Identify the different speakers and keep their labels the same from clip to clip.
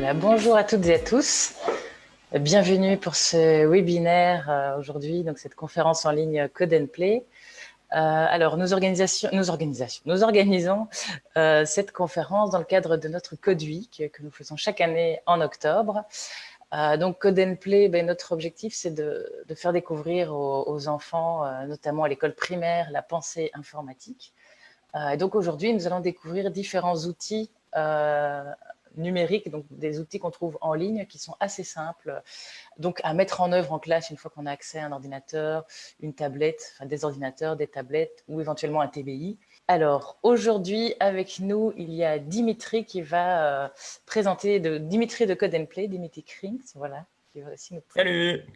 Speaker 1: Voilà, bonjour à toutes et à tous. Bienvenue pour ce webinaire aujourd'hui, donc cette conférence en ligne Code & Play. Alors, nous organisons cette conférence dans le cadre de notre Code Week que nous faisons chaque année en octobre. Donc, Code & Play, notre objectif, c'est de faire découvrir aux enfants, notamment à l'école primaire, la pensée informatique. Et donc, aujourd'hui, nous allons découvrir différents outils numériques, donc des outils qu'on trouve en ligne qui sont assez simples donc à mettre en œuvre en classe une fois qu'on a accès à un ordinateur, une tablette, enfin des ordinateurs, des tablettes ou éventuellement un TBI. Alors aujourd'hui avec nous il y a Dimitri qui va présenter Dimitri de Code & Play, Dimitri Krings, voilà, qui va aussi nous
Speaker 2: Salut.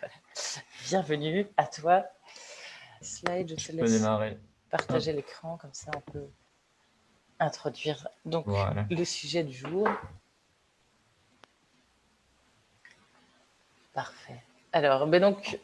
Speaker 1: Voilà. Bienvenue à toi. Slide, je te
Speaker 2: peux
Speaker 1: laisse
Speaker 2: démarrer.
Speaker 1: partager l'écran comme ça on peut introduire donc
Speaker 2: Voilà.
Speaker 1: le sujet du jour. Parfait. Alors, donc,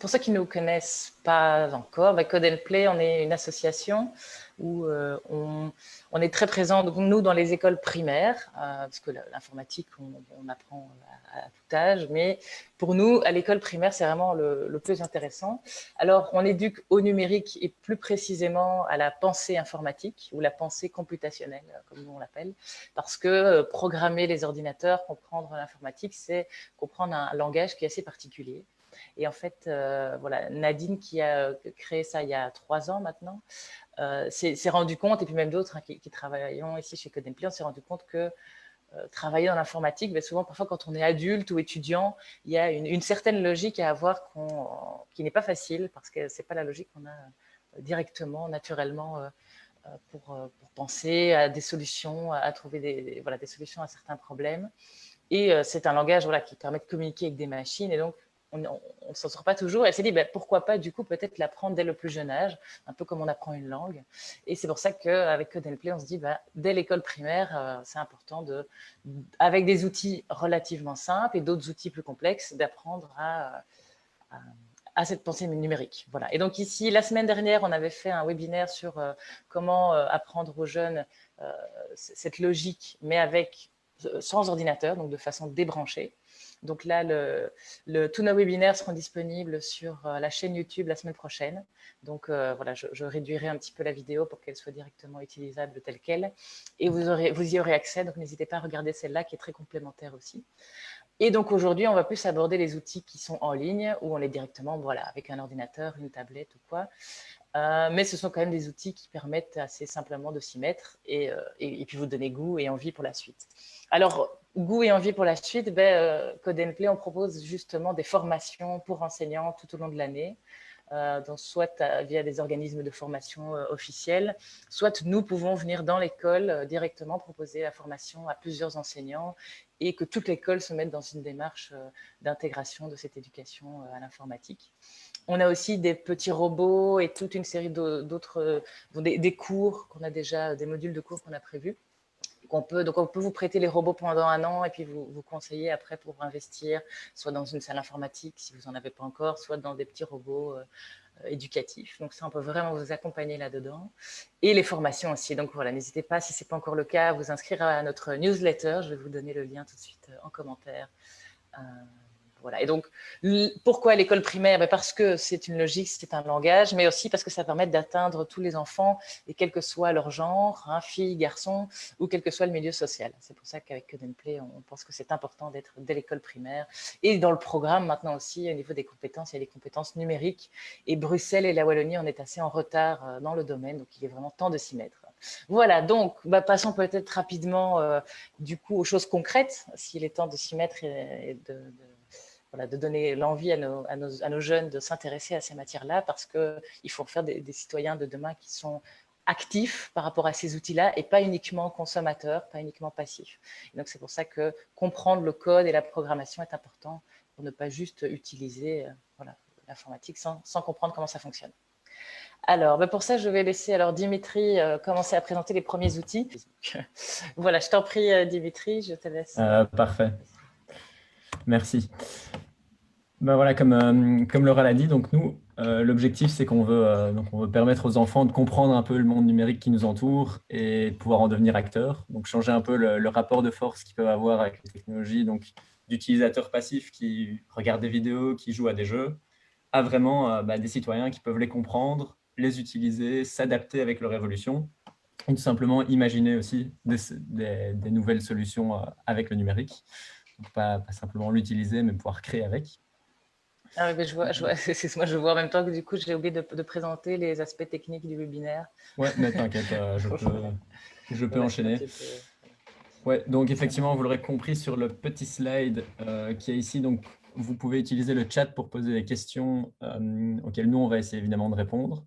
Speaker 1: pour ceux qui ne nous connaissent pas encore, Code & Play, on est une association où on est très présent, donc, nous, dans les écoles primaires, parce que l'informatique, on apprend à tout âge, mais pour nous, à l'école primaire, c'est vraiment le plus intéressant. Alors, on éduque au numérique et plus précisément à la pensée informatique ou la pensée computationnelle, comme nous on l'appelle, parce que programmer les ordinateurs, comprendre l'informatique, c'est comprendre un langage qui est assez particulier. Et en fait, voilà, Nadine qui a créé ça il y a 3 ans maintenant, s'est rendu compte, et puis même d'autres qui travaillons ici chez Code & Play, on s'est rendu compte que travailler dans l'informatique, souvent, parfois, quand on est adulte ou étudiant, il y a une certaine logique à avoir qui n'est pas facile, parce que ce n'est pas la logique qu'on a directement, naturellement, pour penser à des solutions, à trouver des solutions à certains problèmes. Et c'est un langage qui permet de communiquer avec des machines. Et donc, on ne s'en sort pas toujours. Elle s'est dit, pourquoi pas, du coup, peut-être l'apprendre dès le plus jeune âge, un peu comme on apprend une langue. Et c'est pour ça qu'avec Code & Play, on se dit, dès l'école primaire, c'est important, avec des outils relativement simples et d'autres outils plus complexes, d'apprendre à cette pensée numérique. Voilà. Et donc ici, la semaine dernière, on avait fait un webinaire sur comment apprendre aux jeunes cette logique, mais sans ordinateur, donc de façon débranchée. Donc là, tous nos webinaires seront disponibles sur la chaîne YouTube la semaine prochaine. Donc voilà, je réduirai un petit peu la vidéo pour qu'elle soit directement utilisable telle qu'elle. Et vous y aurez accès, donc n'hésitez pas à regarder celle-là qui est très complémentaire aussi. Et donc aujourd'hui, on va plus aborder les outils qui sont en ligne, où on est directement avec un ordinateur, une tablette ou quoi. Mais ce sont quand même des outils qui permettent assez simplement de s'y mettre et puis vous donner goût et envie pour la suite. Alors, goût et envie pour la suite, Code & Play, on propose justement des formations pour enseignants tout au long de l'année. Donc soit via des organismes de formation officiels, soit nous pouvons venir dans l'école directement proposer la formation à plusieurs enseignants et que toute l'école se mette dans une démarche d'intégration de cette éducation à l'informatique. On a aussi des petits robots et toute une série d'autres, des cours qu'on a déjà, des modules de cours qu'on a prévus. Donc on peut vous prêter les robots pendant 1 an et puis vous conseiller après pour investir, soit dans une salle informatique si vous n'en avez pas encore, soit dans des petits robots éducatifs. Donc ça, on peut vraiment vous accompagner là-dedans. Et les formations aussi. Donc voilà, n'hésitez pas, si ce n'est pas encore le cas, à vous inscrire à notre newsletter. Je vais vous donner le lien tout de suite en commentaire. Voilà. Et donc, pourquoi l'école primaire? Parce que c'est une logique, c'est un langage, mais aussi parce que ça permet d'atteindre tous les enfants, et quel que soit leur genre, filles, garçons, ou quel que soit le milieu social. C'est pour ça qu'avec Code & Play, on pense que c'est important d'être dès l'école primaire. Et dans le programme, maintenant aussi, au niveau des compétences, il y a les compétences numériques. Et Bruxelles et la Wallonie, on est assez en retard dans le domaine, donc il est vraiment temps de s'y mettre. Voilà, donc passons peut-être rapidement du coup aux choses concrètes, s'il est temps de s'y mettre et de donner l'envie à nos jeunes de s'intéresser à ces matières-là, parce qu'il faut faire des citoyens de demain qui sont actifs par rapport à ces outils-là et pas uniquement consommateurs, pas uniquement passifs. Et donc c'est pour ça que comprendre le code et la programmation est important pour ne pas juste utiliser l'informatique sans comprendre comment ça fonctionne. Alors, pour ça, je vais laisser Dimitri commencer à présenter les premiers outils. Voilà, je t'en prie, Dimitri, je te laisse.
Speaker 2: Parfait. Merci. Voilà, comme Laura l'a dit, donc nous, L'objectif, c'est donc on veut permettre aux enfants de comprendre un peu le monde numérique qui nous entoure et de pouvoir en devenir acteurs. Donc, changer un peu le rapport de force qu'ils peuvent avoir avec les technologies, donc d'utilisateurs passifs qui regardent des vidéos, qui jouent à des jeux, à vraiment des citoyens qui peuvent les comprendre, les utiliser, s'adapter avec leur évolution, et tout simplement imaginer aussi des nouvelles solutions avec le numérique. Donc, pas simplement l'utiliser, mais pouvoir créer avec.
Speaker 1: Ah oui, mais excuse-moi, je vois en même temps que du coup, j'ai oublié de présenter les aspects techniques du webinaire.
Speaker 2: Ouais, mais t'inquiète, je peux
Speaker 1: Voilà, c'est moi
Speaker 2: enchaîner.
Speaker 1: qui peux.
Speaker 2: Ouais, donc
Speaker 1: Ça va.
Speaker 2: effectivement, vous l'aurez compris sur le petit slide qui est ici. Donc, vous pouvez utiliser le chat pour poser des questions auxquelles nous, on va essayer évidemment de répondre.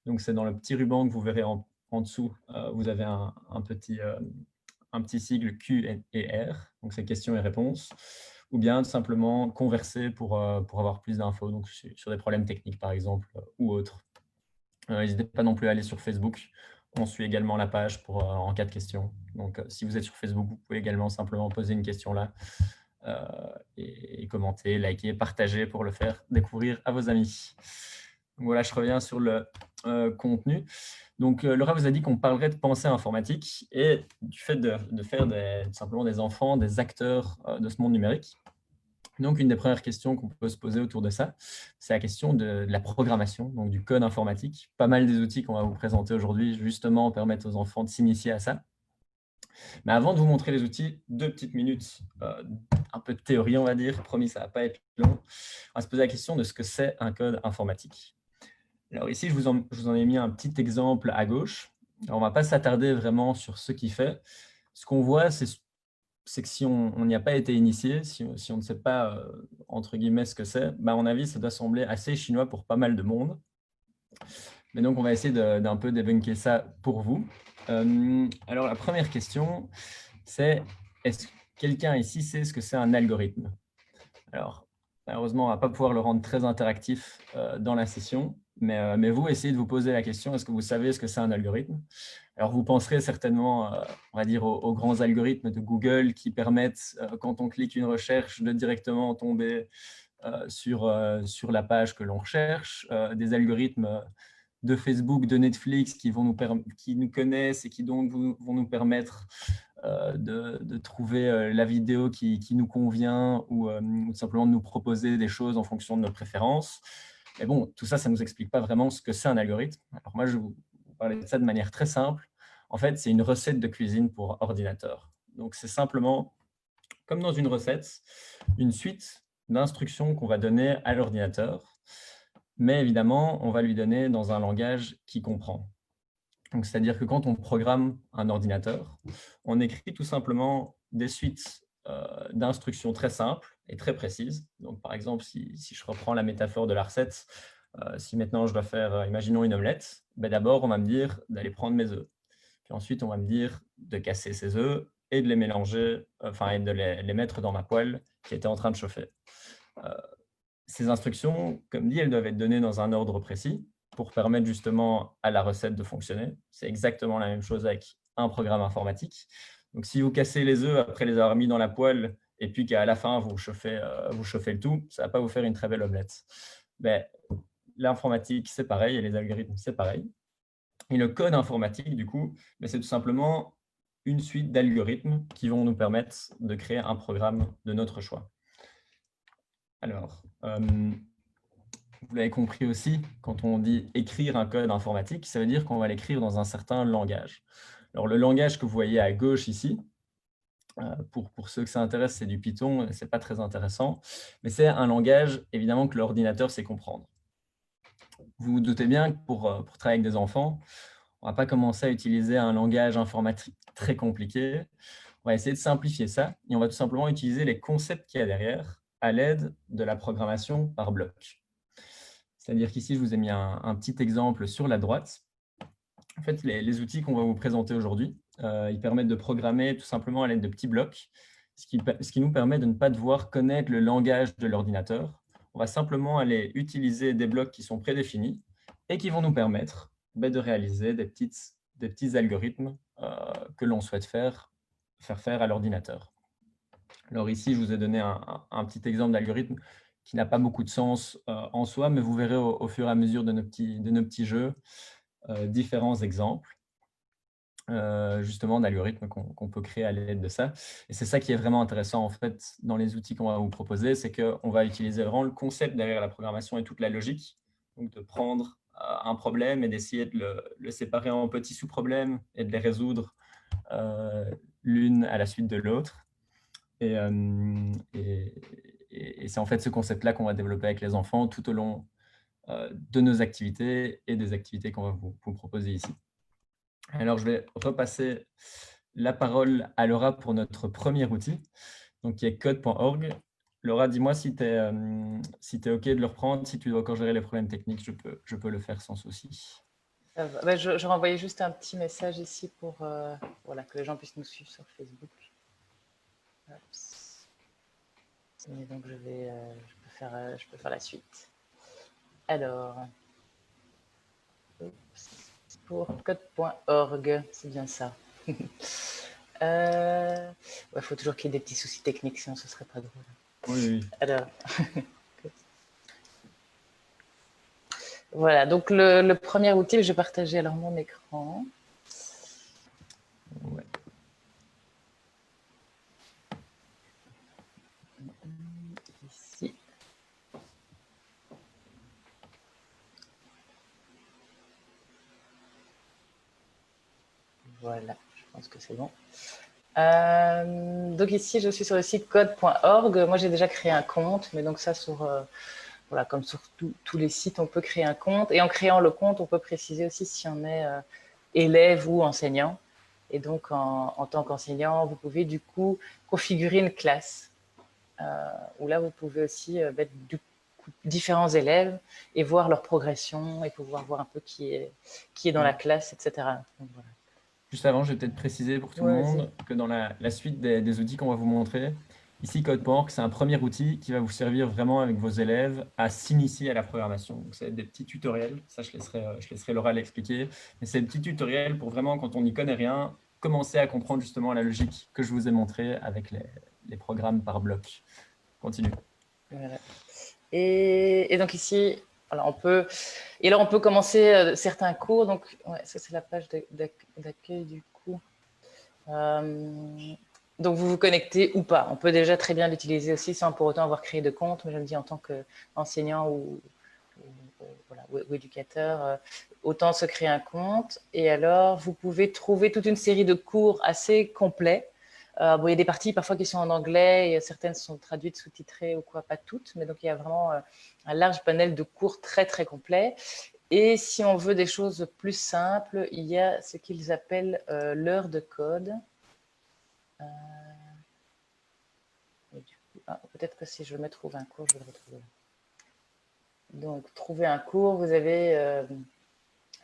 Speaker 2: Donc, c'est dans le petit ruban que vous verrez en dessous. Vous avez un petit sigle Q et R, donc c'est questions et réponses, ou bien tout simplement converser pour avoir plus d'infos, donc sur des problèmes techniques par exemple, ou autres. N'hésitez pas non plus à aller sur Facebook. On suit également la page en cas de questions. Donc, si vous êtes sur Facebook, vous pouvez également simplement poser une question là et commenter, liker, partager pour le faire découvrir à vos amis. Donc, voilà, je reviens sur le contenu. Donc, Laura vous a dit qu'on parlerait de pensée informatique et du fait de faire simplement des enfants, des acteurs de ce monde numérique. Donc, une des premières questions qu'on peut se poser autour de ça, c'est la question de la programmation, donc du code informatique. Pas mal des outils qu'on va vous présenter aujourd'hui, justement, permettent aux enfants de s'initier à ça. Mais avant de vous montrer les outils, 2 petites minutes, un peu de théorie, on va dire. Promis, ça ne va pas être long. On va se poser la question de ce que c'est un code informatique. Alors ici, je vous en ai mis un petit exemple à gauche. Alors, on ne va pas s'attarder vraiment sur ce qu'il fait. Ce qu'on voit, c'est que si on n'y a pas été initié, si on ne sait pas, entre guillemets, ce que c'est, à mon avis, ça doit sembler assez chinois pour pas mal de monde. Mais donc, on va essayer d'un peu débunker ça pour vous. Alors, la première question, c'est est-ce que quelqu'un ici sait ce que c'est un algorithme? Alors, malheureusement, on ne va pas pouvoir le rendre très interactif dans la session, mais vous, essayez de vous poser la question, est-ce que vous savez ce que c'est un algorithme? Alors, vous penserez certainement, on va dire, aux grands algorithmes de Google qui permettent, quand on clique une recherche, de directement tomber sur la page que l'on recherche, des algorithmes de Facebook, de Netflix qui nous connaissent et qui donc vont nous permettre de trouver la vidéo qui nous convient ou simplement de nous proposer des choses en fonction de nos préférences. Mais bon, tout ça, ça ne nous explique pas vraiment ce que c'est un algorithme. Alors moi, je vais vous parler de ça de manière très simple. En fait, c'est une recette de cuisine pour ordinateur. Donc, c'est simplement, comme dans une recette, une suite d'instructions qu'on va donner à l'ordinateur. Mais évidemment, on va lui donner dans un langage qui comprend. Donc, c'est-à-dire que quand on programme un ordinateur, on écrit tout simplement des suites d'instructions très simples et très précises. Donc, par exemple, si je reprends la métaphore de la recette, si maintenant je dois faire, imaginons une omelette, d'abord, on va me dire d'aller prendre mes œufs. Puis ensuite, on va me dire de casser ces œufs et de les mélanger, enfin, et de les mettre dans ma poêle qui était en train de chauffer. Euh, Ces instructions, comme dit, elles doivent être données dans un ordre précis pour permettre justement à la recette de fonctionner. C'est exactement la même chose avec un programme informatique. Donc, si vous cassez les œufs après les avoir mis dans la poêle et puis qu'à la fin, vous chauffez le tout, ça ne va pas vous faire une très belle omelette. Mais l'informatique, c'est pareil, et les algorithmes, c'est pareil. Et le code informatique, du coup, c'est tout simplement une suite d'algorithmes qui vont nous permettre de créer un programme de notre choix. Alors, vous l'avez compris aussi, quand on dit écrire un code informatique, ça veut dire qu'on va l'écrire dans un certain langage. Alors, le langage que vous voyez à gauche ici, pour ceux que ça intéresse, c'est du Python, ce n'est pas très intéressant, mais c'est un langage, évidemment, que l'ordinateur sait comprendre. Vous vous doutez bien que pour travailler avec des enfants, on ne va pas commencer à utiliser un langage informatique très compliqué. On va essayer de simplifier ça et on va tout simplement utiliser les concepts qu'il y a derrière à l'aide de la programmation par bloc. C'est-à-dire qu'ici, je vous ai mis un petit exemple sur la droite. En fait, les outils qu'on va vous présenter aujourd'hui, ils permettent de programmer tout simplement à l'aide de petits blocs, ce qui nous permet de ne pas devoir connaître le langage de l'ordinateur. On va simplement aller utiliser des blocs qui sont prédéfinis et qui vont nous permettre de réaliser des petits algorithmes que l'on souhaite faire à l'ordinateur. Alors ici, je vous ai donné un petit exemple d'algorithme qui n'a pas beaucoup de sens en soi, mais vous verrez au fur et à mesure de nos petits jeux différents exemples justement d'algorithmes qu'on peut créer à l'aide de ça. Et c'est ça qui est vraiment intéressant en fait dans les outils qu'on va vous proposer, c'est qu'on va utiliser vraiment le concept derrière la programmation et toute la logique. Donc de prendre un problème et d'essayer de le séparer en petits sous-problèmes et de les résoudre l'une à la suite de l'autre. Et, et c'est en fait ce concept-là qu'on va développer avec les enfants tout au long de nos activités et des activités qu'on va vous proposer ici. Alors, je vais repasser la parole à Laura pour notre premier outil, donc qui est code.org. Laura, dis-moi si tu es, OK de le reprendre, si tu dois encore gérer les problèmes techniques, je peux le faire sans souci.
Speaker 1: Ça va. Ben, je renvoyais juste un petit message ici pour voilà, que les gens puissent nous suivre sur Facebook. Et donc, je peux faire la suite. Alors, pour code.org, c'est bien ça. Ouais, faut toujours qu'il y ait des petits soucis techniques, sinon ce serait pas drôle.
Speaker 2: Oui.
Speaker 1: Alors, voilà, donc le premier outil, je vais partager alors mon écran.
Speaker 2: Ouais.
Speaker 1: Ici. Voilà, je pense que c'est bon. Donc ici, je suis sur le site code.org. Moi, j'ai déjà créé un compte, mais donc ça, voilà, comme sur tous les sites, on peut créer un compte. Et en créant le compte, on peut préciser aussi si on est élève ou enseignant. Et donc, en tant qu'enseignant, vous pouvez du coup configurer une classe où là, vous pouvez aussi mettre différents élèves et voir leur progression et pouvoir voir un peu qui est dans la classe, etc. Donc, voilà.
Speaker 2: Juste avant, je vais peut-être préciser pour tout le monde que dans la suite des outils qu'on va vous montrer, ici, Code.org, c'est un premier outil qui va vous servir vraiment avec vos élèves à s'initier à la programmation. Donc, c'est des petits tutoriels, ça je laisserai Laura l'expliquer, mais c'est des petits tutoriels pour vraiment, quand on n'y connaît rien, commencer à comprendre justement la logique que je vous ai montrée avec les programmes par bloc. Continue.
Speaker 1: Voilà. Et donc ici, alors on peut commencer certains cours. Donc, ouais, ça c'est la page d'accueil du coup. Donc vous vous connectez ou pas. On peut déjà très bien l'utiliser aussi sans pour autant avoir créé de compte. Mais je me dis en tant qu'enseignant ou éducateur, autant se créer un compte. Et alors vous pouvez trouver toute une série de cours assez complets. Bon, il y a des parties parfois qui sont en anglais, et certaines sont traduites, sous-titrées ou quoi, pas toutes, mais donc il y a vraiment un large panel de cours très très complets. Et si on veut des choses plus simples, il y a ce qu'ils appellent l'heure de code. Peut-être que si je me trouve un cours, je vais le retrouver. Donc, trouver un cours, vous avez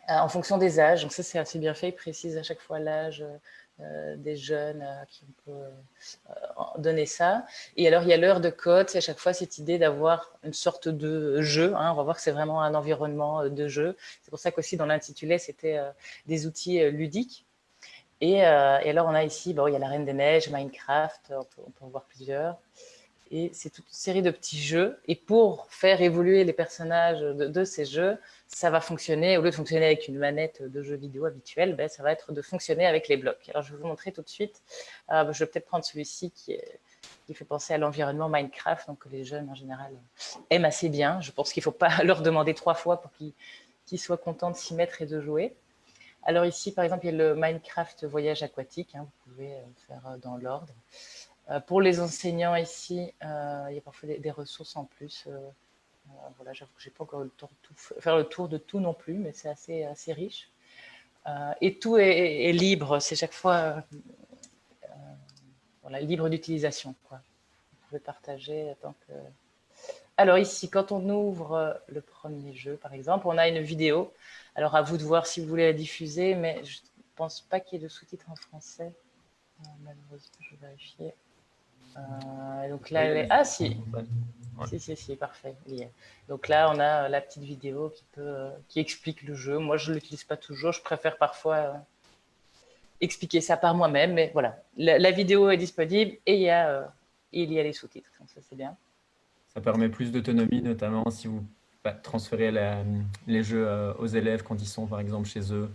Speaker 1: en fonction des âges, donc ça c'est assez bien fait, il précise à chaque fois l'âge des jeunes à qui on peut donner ça. Et alors il y a l'heure de code, c'est à chaque fois cette idée d'avoir une sorte de jeu, hein, on va voir que c'est vraiment un environnement de jeu. C'est pour ça qu'aussi dans l'intitulé c'était des outils ludiques. Et alors on a ici, bon, il y a la Reine des Neiges, Minecraft, on peut en voir plusieurs. Et c'est toute une série de petits jeux. Et pour faire évoluer les personnages de ces jeux, ça va fonctionner, au lieu de fonctionner avec une manette de jeu vidéo habituelle, ben, ça va être de fonctionner avec les blocs. Alors, je vais vous montrer tout de suite. Je vais peut-être prendre celui-ci qui fait penser à l'environnement Minecraft, donc que les jeunes en général aiment assez bien. Je pense qu'il ne faut pas leur demander 3 fois pour qu'ils soient contents de s'y mettre et de jouer. Alors ici, par exemple, il y a le Minecraft Voyage aquatique. Hein, vous pouvez faire dans l'ordre. Pour les enseignants ici, il y a parfois des ressources en plus. Voilà, j'avoue que je n'ai pas encore eu le temps de faire le tour de tout non plus, mais c'est assez riche. Et tout est libre, c'est chaque fois voilà, libre d'utilisation. Vous pouvez partager tant que... Alors ici, quand on ouvre le premier jeu, par exemple, on a une vidéo. Alors à vous de voir si vous voulez la diffuser, mais je ne pense pas qu'il y ait de sous-titres en français. Malheureusement, je vais vérifier. Donc là, ah si, si, parfait. Donc là, on a la petite vidéo qui explique le jeu. Moi, je ne l'utilise pas toujours. Je préfère parfois expliquer ça par moi-même. Mais voilà, la vidéo est disponible et il y a les sous-titres. Donc ça, c'est bien.
Speaker 2: Ça permet plus d'autonomie, notamment si vous transférez les jeux aux élèves quand ils sont, par exemple, chez eux,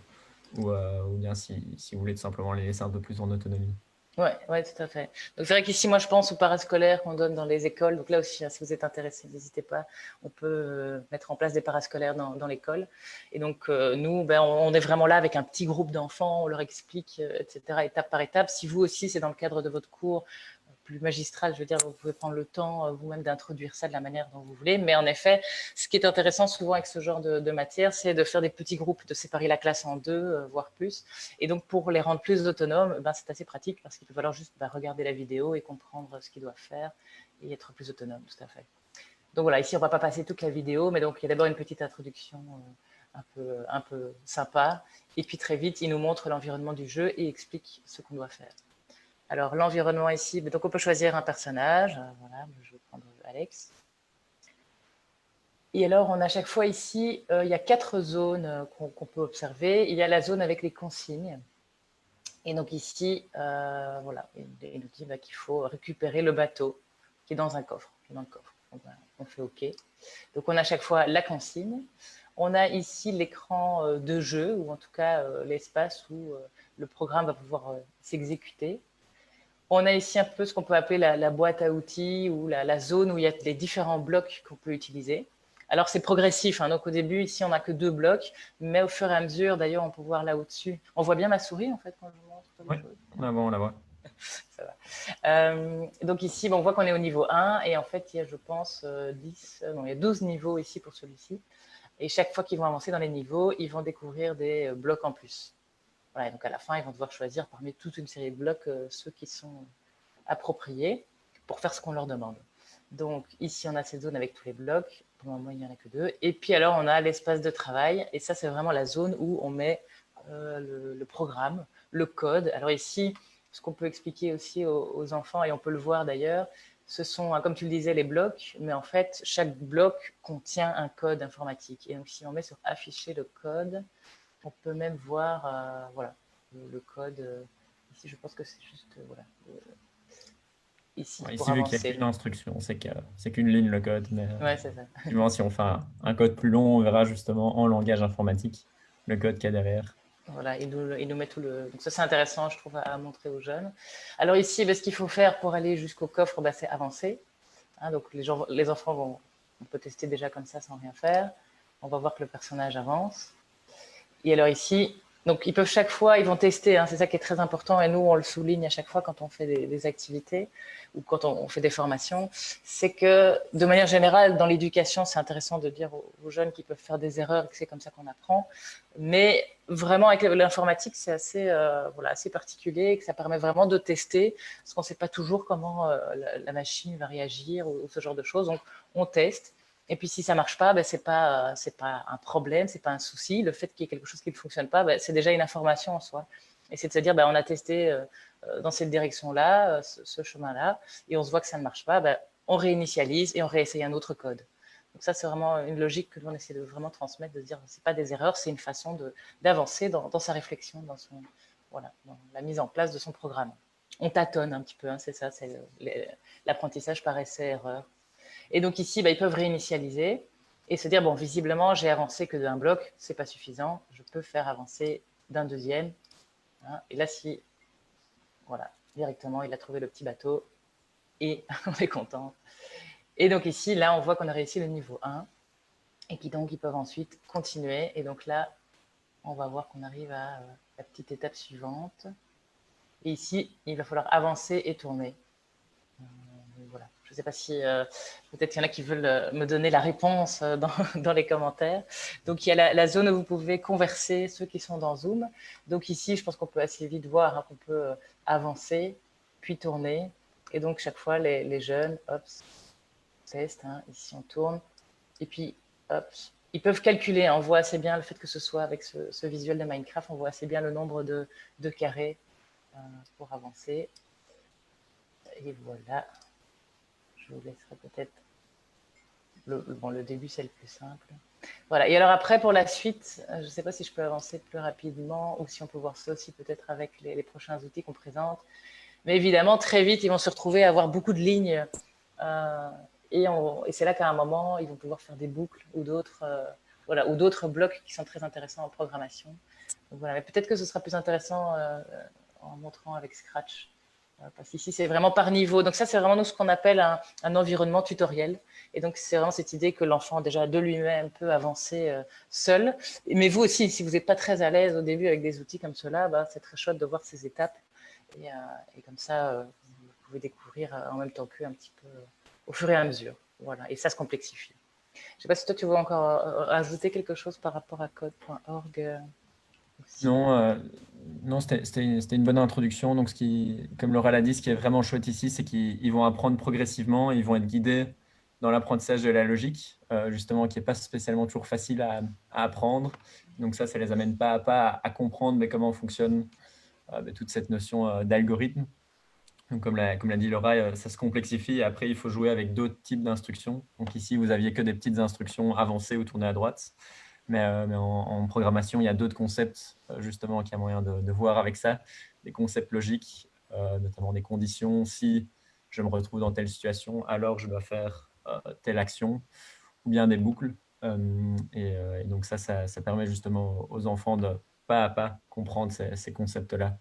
Speaker 2: ou bien si vous voulez tout simplement les laisser un peu plus en autonomie.
Speaker 1: Ouais, ouais, tout à fait. Donc c'est vrai qu'ici, moi, je pense aux parascolaires qu'on donne dans les écoles. Donc là aussi, hein, si vous êtes intéressé, n'hésitez pas. On peut mettre en place des parascolaires dans l'école. Et donc nous, ben, on est vraiment là avec un petit groupe d'enfants. On leur explique, etc., étape par étape. Si vous aussi, c'est dans le cadre de votre cours plus magistral, je veux dire, vous pouvez prendre le temps vous-même d'introduire ça de la manière dont vous voulez. Mais en effet, ce qui est intéressant souvent avec ce genre de matière, c'est de faire des petits groupes, de séparer la classe en deux, voire plus. Et donc, pour les rendre plus autonomes, ben, c'est assez pratique parce qu'il peut falloir juste regarder la vidéo et comprendre ce qu'ils doivent faire et être plus autonome, tout à fait. Donc voilà, ici, on ne va pas passer toute la vidéo, mais donc il y a d'abord une petite introduction un peu sympa. Et puis très vite, il nous montre l'environnement du jeu et explique ce qu'on doit faire. Alors, l'environnement ici, donc on peut choisir un personnage. Voilà, je vais prendre Alex. Et alors, on a à chaque fois ici, il y a 4 zones qu'on peut observer. Il y a la zone avec les consignes. Et donc ici, voilà, il nous dit qu'il faut récupérer le bateau qui est dans un coffre, qui est dans le coffre. Donc, on fait OK. Donc, on a à chaque fois la consigne. On a ici l'écran de jeu, ou en tout cas l'espace où le programme va pouvoir s'exécuter. On a ici un peu ce qu'on peut appeler la boîte à outils ou la zone où il y a les différents blocs qu'on peut utiliser. Alors c'est progressif, hein, donc au début ici on n'a que 2 blocs, mais au fur et à mesure, d'ailleurs on peut voir là au-dessus. On voit bien ma souris en fait quand je montre
Speaker 2: Oui,
Speaker 1: les choses.
Speaker 2: on la voit.
Speaker 1: Ça va. Donc ici on voit qu'on est au niveau 1 et en fait il y a je pense 10, non, il y a 12 niveaux ici pour celui-ci. Et chaque fois qu'ils vont avancer dans les niveaux, ils vont découvrir des blocs en plus. Voilà, et donc à la fin ils vont devoir choisir parmi toute une série de blocs ceux qui sont appropriés pour faire ce qu'on leur demande. Donc ici, on a cette zone avec tous les blocs. Pour le moment, il n'y en a que 2. Et puis alors, on a l'espace de travail. Et ça, c'est vraiment la zone où on met le programme, le code. Alors ici, ce qu'on peut expliquer aussi aux enfants, et on peut le voir d'ailleurs, ce sont, comme tu le disais, les blocs. Mais en fait, chaque bloc contient un code informatique. Et donc, si on met sur afficher le code, on peut même voir voilà, le code. Ici, je pense que c'est juste voilà, ici
Speaker 2: Ouais,
Speaker 1: pour
Speaker 2: ici, vu qu'il n'y a
Speaker 1: avancer.
Speaker 2: qu'une instruction, c'est qu'une ligne le code, mais
Speaker 1: Ouais, c'est ça.
Speaker 2: effectivement, si on fait un code plus long, on verra justement en langage informatique le code qu'il y a derrière.
Speaker 1: Voilà, il nous met tout le. Donc ça, c'est intéressant, je trouve, à montrer aux jeunes. Alors ici, ce qu'il faut faire pour aller jusqu'au coffre, c'est avancer. Hein, donc les enfants vont, on peut tester déjà comme ça sans rien faire. On va voir que le personnage avance. Et alors ici, donc ils peuvent chaque fois, ils vont tester, hein, c'est ça qui est très important, et nous on le souligne à chaque fois quand on fait des activités ou quand on fait des formations, c'est que de manière générale, dans l'éducation, c'est intéressant de dire aux jeunes qu'ils peuvent faire des erreurs et que c'est comme ça qu'on apprend, mais vraiment avec l'informatique, c'est assez, voilà, assez particulier et que ça permet vraiment de tester, parce qu'on ne sait pas toujours comment la machine va réagir ou ce genre de choses, donc on teste. Et puis si ça marche pas, c'est pas un problème, c'est pas un souci. Le fait qu'il y ait quelque chose qui ne fonctionne pas, c'est déjà une information en soi. Et c'est de se dire, on a testé dans cette direction-là, ce chemin-là, et on se voit que ça ne marche pas, on réinitialise et on réessaye un autre code. Donc ça, c'est vraiment une logique que l'on essaie de vraiment transmettre, de se dire, c'est pas des erreurs, c'est une façon d'avancer dans sa réflexion, voilà, dans la mise en place de son programme. On tâtonne un petit peu, hein, c'est ça, c'est l'apprentissage par essai-erreur. Et donc ici, ils peuvent réinitialiser et se dire, bon, visiblement, j'ai avancé que d'un bloc, c'est pas suffisant, je peux faire avancer d'un deuxième. Hein, et là, si, voilà, directement, il a trouvé le petit bateau et on est content. Et donc ici, là, on voit qu'on a réussi le niveau 1 et qui donc, ils peuvent ensuite continuer. Et donc là, on va voir qu'on arrive à la petite étape suivante. Et ici, il va falloir avancer et tourner. Voilà. Je ne sais pas si peut-être qu'il y en a qui veulent me donner la réponse dans les commentaires. Donc il y a la zone où vous pouvez converser ceux qui sont dans Zoom. Donc ici, je pense qu'on peut assez vite voir qu'on peut avancer, puis tourner. Et donc chaque fois, les jeunes, hop, test, hein, ici on tourne. Et puis, hop, ils peuvent calculer. On voit assez bien le fait que ce soit avec ce visuel de Minecraft, on voit assez bien le nombre de carrés pour avancer. Et voilà. Je vous laisserai peut-être. Le début, c'est le plus simple. Voilà. Et alors après, pour la suite, je ne sais pas si je peux avancer plus rapidement ou si on peut voir ça aussi peut-être avec les prochains outils qu'on présente. Mais évidemment, très vite, ils vont se retrouver à avoir beaucoup de lignes et c'est là qu'à un moment, ils vont pouvoir faire des boucles ou d'autres blocs qui sont très intéressants en programmation. Donc voilà, mais peut-être que ce sera plus intéressant en montrant avec Scratch. Parce qu'ici, c'est vraiment par niveau. Donc ça, c'est vraiment nous, ce qu'on appelle un environnement tutoriel. Et donc, c'est vraiment cette idée que l'enfant, déjà, de lui-même, peut avancer seul. Mais vous aussi, si vous n'êtes pas très à l'aise au début avec des outils comme cela, bah, c'est très chouette de voir ces étapes. Et comme ça, vous pouvez découvrir en même temps qu'eux un petit peu au fur et à mesure. Voilà. Et ça se complexifie. Je ne sais pas si toi, tu veux encore ajouter quelque chose par rapport à code.org.
Speaker 2: Non, non, c'était une bonne introduction. Donc, comme Laura l'a dit, ce qui est vraiment chouette ici, c'est qu'ils vont apprendre progressivement, ils vont être guidés dans l'apprentissage de la logique, justement, qui n'est pas spécialement toujours facile à apprendre. Donc ça les amène pas à pas à comprendre mais comment fonctionne toute cette notion d'algorithme. Donc, comme l'a dit Laura, ça se complexifie et après, il faut jouer avec d'autres types d'instructions. Donc ici, vous aviez que des petites instructions avancées ou tournées à droite. Mais en programmation, il y a d'autres concepts, justement, qu'il y a moyen de voir avec ça. Des concepts logiques, notamment des conditions. Si je me retrouve dans telle situation, alors je dois faire telle action, ou bien des boucles. Et donc ça permet justement aux enfants de pas à pas comprendre ces concepts-là.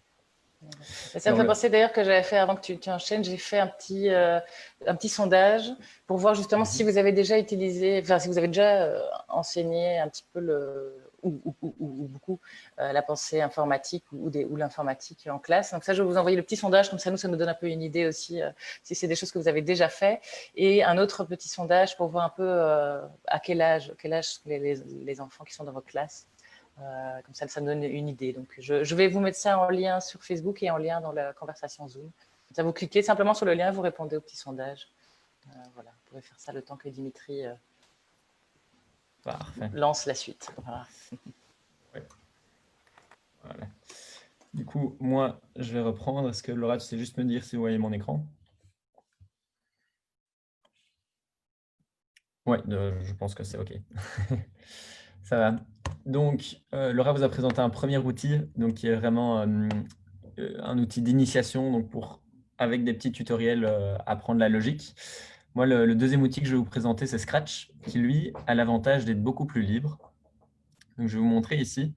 Speaker 1: Ça me fait penser d'ailleurs que j'avais fait, avant que tu enchaînes, j'ai fait un petit sondage pour voir justement si vous avez déjà utilisé, enfin si vous avez déjà enseigné un petit peu ou beaucoup la pensée informatique ou l'informatique en classe. Donc ça, je vais vous envoyer le petit sondage, comme ça nous donne un peu une idée aussi si c'est des choses que vous avez déjà fait. Et un autre petit sondage pour voir un peu à quel âge les enfants qui sont dans votre classe. Comme ça me donne une idée. Donc, je vais vous mettre ça en lien sur Facebook et en lien dans la conversation Zoom. Ça, vous cliquez simplement sur le lien et vous répondez au petit sondage. Voilà, vous pouvez faire ça le temps que Dimitri lance la suite. Voilà.
Speaker 2: Ouais. Voilà. Du coup, moi, je vais reprendre. Est-ce que Laura, tu sais juste me dire si vous voyez mon écran? Oui, je pense que c'est OK. Ça va. Donc, Laura vous a présenté un premier outil, donc, qui est vraiment un outil d'initiation, donc avec des petits tutoriels, apprendre la logique. Moi, le deuxième outil que je vais vous présenter, c'est Scratch, qui, lui, a l'avantage d'être beaucoup plus libre. Donc, je vais vous montrer ici,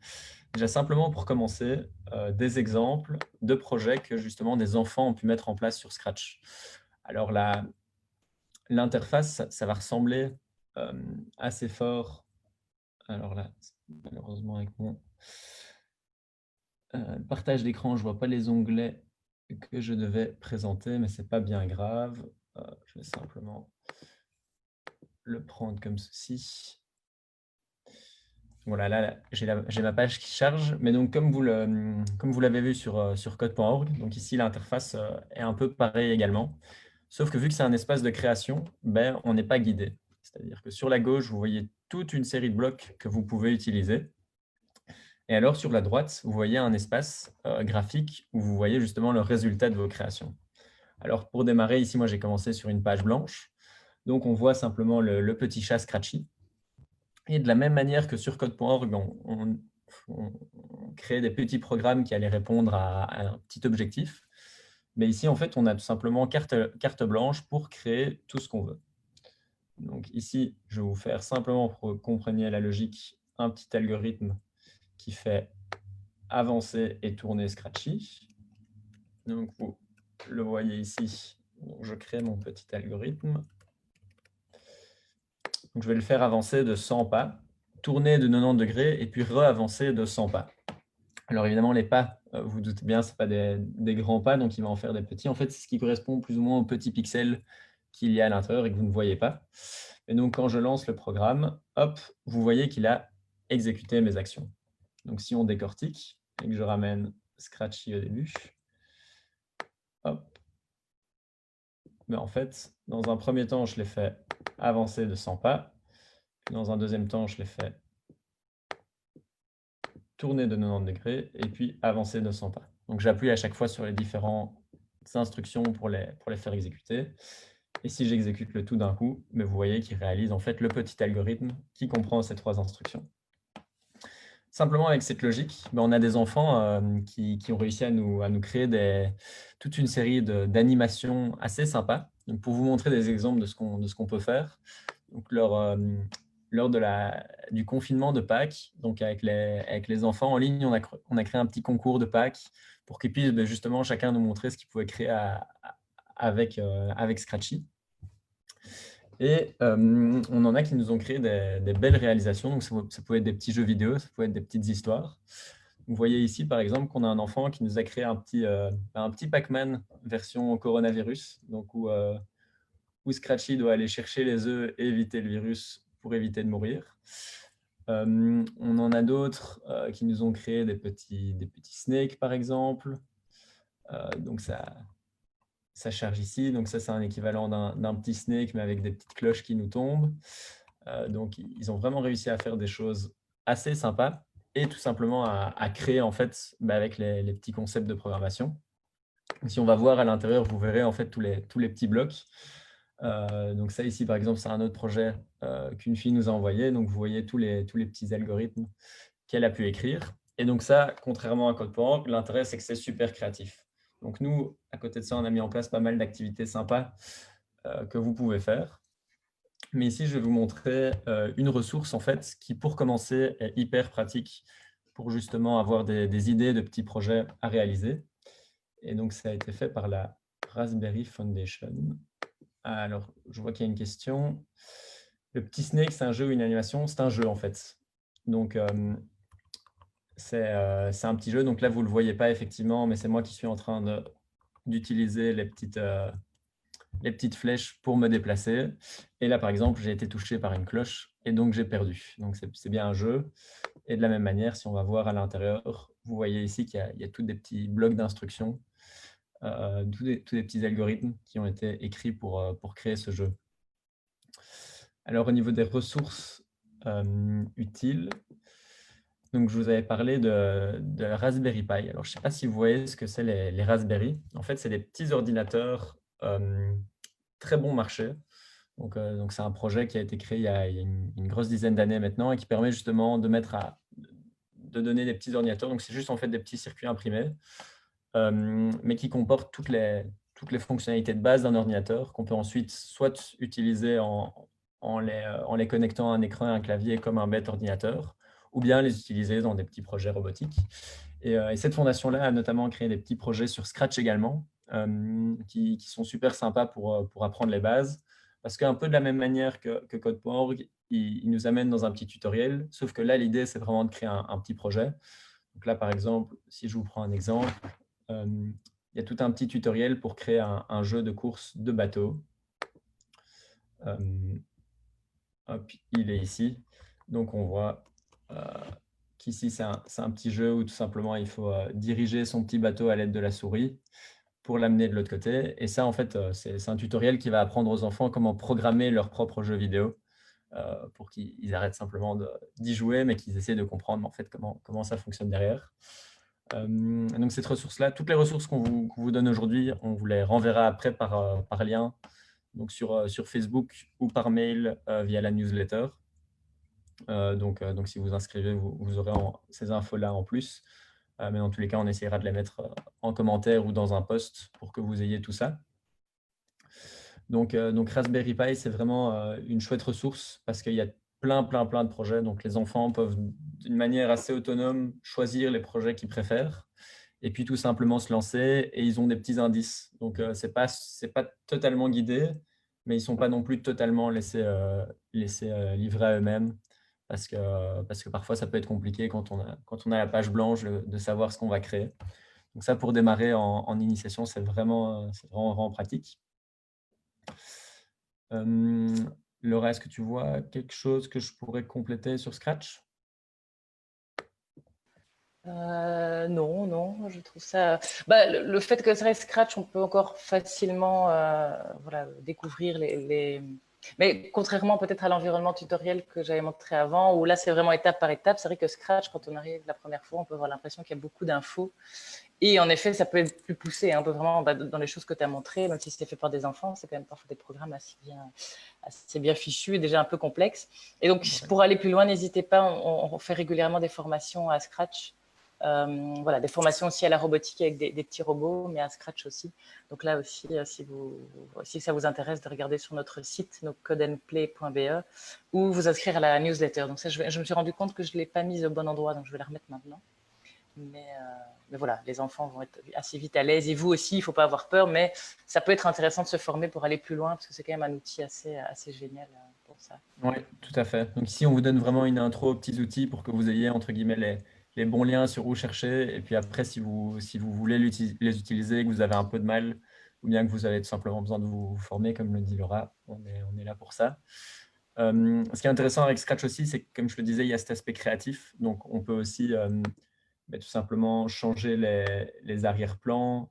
Speaker 2: déjà simplement pour commencer, des exemples de projets que, justement, des enfants ont pu mettre en place sur Scratch. Alors, l'interface, ça va ressembler assez fort. Alors là, malheureusement, avec mon partage d'écran, je ne vois pas les onglets que je devais présenter, mais ce n'est pas bien grave. Je vais simplement le prendre comme ceci. Voilà, là, j'ai ma page qui charge. Mais donc, comme vous l'avez vu sur code.org, donc ici, l'interface est un peu pareille également. Sauf que vu que c'est un espace de création, ben, on n'est pas guidé. C'est-à-dire que sur la gauche, vous voyez toute une série de blocs que vous pouvez utiliser. Et alors, sur la droite, vous voyez un espace graphique où vous voyez justement le résultat de vos créations. Alors, pour démarrer, ici, moi, j'ai commencé sur une page blanche. Donc, on voit simplement le petit chat Scratchy. Et de la même manière que sur code.org, on crée des petits programmes qui allaient répondre à un petit objectif. Mais ici, en fait, on a tout simplement carte blanche pour créer tout ce qu'on veut. Donc ici, je vais vous faire simplement, pour que vous compreniez la logique, un petit algorithme qui fait avancer et tourner Scratchy. Donc, vous le voyez ici. Donc, je crée mon petit algorithme. Donc, je vais le faire avancer de 100 pas, tourner de 90 degrés et puis re-avancer de 100 pas. Alors, évidemment, les pas, vous vous doutez bien, ce pas des grands pas, donc il va en faire des petits. En fait, c'est ce qui correspond plus ou moins aux petits pixels qu'il y a à l'intérieur et que vous ne voyez pas. Et donc, quand je lance le programme, hop, vous voyez qu'il a exécuté mes actions. Donc, si on décortique et que je ramène Scratchy au début, hop. Mais en fait, dans un premier temps, je l'ai fait avancer de 100 pas. Puis dans un deuxième temps, je l'ai fait tourner de 90 degrés et puis avancer de 100 pas. Donc, j'appuie à chaque fois sur les différentes instructions pour les faire exécuter. Et si j'exécute le tout d'un coup, mais vous voyez qu'il réalise en fait le petit algorithme qui comprend ces 3 instructions. Simplement avec cette logique, on a des enfants qui ont réussi à nous créer toute une série d'animations assez sympas. Donc, pour vous montrer des exemples de ce qu'on peut faire, donc lors du confinement de Pâques, donc avec les enfants en ligne, on a créé un petit concours de Pâques pour qu'ils puissent justement chacun nous montrer ce qu'ils pouvaient créer avec Scratchy. Et on en a qui nous ont créé des belles réalisations. Donc, ça pouvait être des petits jeux vidéo, ça pouvait être des petites histoires. Vous voyez ici, par exemple, qu'on a un enfant qui nous a créé un petit Pac-Man version coronavirus, donc où Scratchy doit aller chercher les œufs et éviter le virus pour éviter de mourir. On en a d'autres qui nous ont créé des petits snakes, par exemple. Donc, ça charge ici. Donc, ça, c'est un équivalent d'un petit snake, mais avec des petites cloches qui nous tombent. Donc, ils ont vraiment réussi à faire des choses assez sympas et tout simplement à créer, en fait, avec les petits concepts de programmation. Si on va voir à l'intérieur, vous verrez en fait tous les petits blocs. Donc ça ici, par exemple, c'est un autre projet qu'une fille nous a envoyé. Donc, vous voyez tous les petits algorithmes qu'elle a pu écrire. Et donc ça, contrairement à CodePoint, l'intérêt, c'est que c'est super créatif. Donc nous, à côté de ça, on a mis en place pas mal d'activités sympas que vous pouvez faire. Mais ici, je vais vous montrer une ressource, en fait, qui, pour commencer, est hyper pratique pour justement avoir des idées de petits projets à réaliser. Et donc, ça a été fait par la Raspberry Foundation. Alors, je vois qu'il y a une question. Le petit Snake, c'est un jeu ou une animation? C'est un jeu, en fait. Donc, c'est un petit jeu. Donc là, vous ne le voyez pas, effectivement, mais c'est moi qui suis en train d'utiliser les petites flèches pour me déplacer. Et là, par exemple, j'ai été touché par une cloche et donc j'ai perdu. Donc, c'est bien un jeu. Et de la même manière, si on va voir à l'intérieur, vous voyez ici qu'il y a tous des petits blocs d'instructions, tous des petits algorithmes qui ont été écrits pour créer ce jeu. Alors, au niveau des ressources utiles, donc, je vous avais parlé de Raspberry Pi. Alors, je ne sais pas si vous voyez ce que c'est les Raspberry. En fait, c'est des petits ordinateurs très bon marché. Donc c'est un projet qui a été créé il y a une grosse dizaine d'années maintenant et qui permet justement de donner des petits ordinateurs. Donc, c'est juste en fait des petits circuits imprimés, mais qui comportent toutes les fonctionnalités de base d'un ordinateur qu'on peut ensuite soit utiliser en les connectant à un écran et un clavier comme un bête ordinateur, ou bien les utiliser dans des petits projets robotiques. Et cette fondation-là a notamment créé des petits projets sur Scratch également, qui sont super sympas pour apprendre les bases. Parce qu'un peu de la même manière que Code.org, il nous amène dans un petit tutoriel, sauf que là, l'idée, c'est vraiment de créer un petit projet. Donc là, par exemple, si je vous prends un exemple, il y a tout un petit tutoriel pour créer un jeu de course de bateau. Hop, il est ici. Donc, on voit qu'ici, c'est un petit jeu où tout simplement, il faut diriger son petit bateau à l'aide de la souris pour l'amener de l'autre côté. Et ça, en fait, c'est un tutoriel qui va apprendre aux enfants comment programmer leur propre jeu vidéo pour qu'ils arrêtent simplement d'y jouer, mais qu'ils essaient de comprendre en fait comment ça fonctionne derrière. Donc, cette ressource-là, toutes les ressources qu'on vous donne aujourd'hui, on vous les renverra après par lien, donc sur Facebook ou par mail via la newsletter. Donc, si vous inscrivez, vous aurez ces infos-là en plus. Mais dans tous les cas, on essaiera de les mettre en commentaire ou dans un post pour que vous ayez tout ça. Donc Raspberry Pi, c'est vraiment une chouette ressource parce qu'il y a plein de projets. Donc, les enfants peuvent, d'une manière assez autonome, choisir les projets qu'ils préfèrent et puis tout simplement se lancer. Et ils ont des petits indices. Donc, c'est pas totalement guidé, mais ils ne sont pas non plus totalement laissés livrer à eux-mêmes parce que parfois, ça peut être compliqué quand on a la page blanche de savoir ce qu'on va créer. Donc ça, pour démarrer en initiation, c'est vraiment pratique. Laura, est-ce que tu vois quelque chose que je pourrais compléter sur Scratch?
Speaker 1: Non, je trouve ça. Le fait que ça reste Scratch, on peut encore facilement découvrir les. Mais contrairement peut-être à l'environnement tutoriel que j'avais montré avant, où là c'est vraiment étape par étape, c'est vrai que Scratch, quand on arrive la première fois, on peut avoir l'impression qu'il y a beaucoup d'infos. Et en effet, ça peut être plus poussé. On peut vraiment, dans les choses que tu as montrées, même si c'était fait par des enfants, c'est quand même parfois des programmes assez bien fichus et déjà un peu complexes. Et donc, pour aller plus loin, n'hésitez pas, on fait régulièrement des formations à Scratch. Voilà, des formations aussi à la robotique avec des petits robots, mais à Scratch aussi. Donc là aussi, si ça vous intéresse, de regarder sur notre site, donc codeandplay.be, ou vous inscrire à la newsletter. Donc ça, je me suis rendu compte que je ne l'ai pas mise au bon endroit, donc je vais la remettre maintenant. Mais voilà, les enfants vont être assez vite à l'aise, et vous aussi, il ne faut pas avoir peur, mais ça peut être intéressant de se former pour aller plus loin, parce que c'est quand même un outil assez génial pour ça.
Speaker 2: Oui, tout à fait. Donc ici, on vous donne vraiment une intro aux petits outils pour que vous ayez, entre guillemets, les bons liens sur où chercher. Et puis après, si vous voulez les utiliser, que vous avez un peu de mal, ou bien que vous avez tout simplement besoin de vous former, comme le dit Laura, on est là pour ça. Ce qui est intéressant avec Scratch aussi, c'est que, comme je le disais, il y a cet aspect créatif. Donc, on peut aussi tout simplement changer les arrière-plans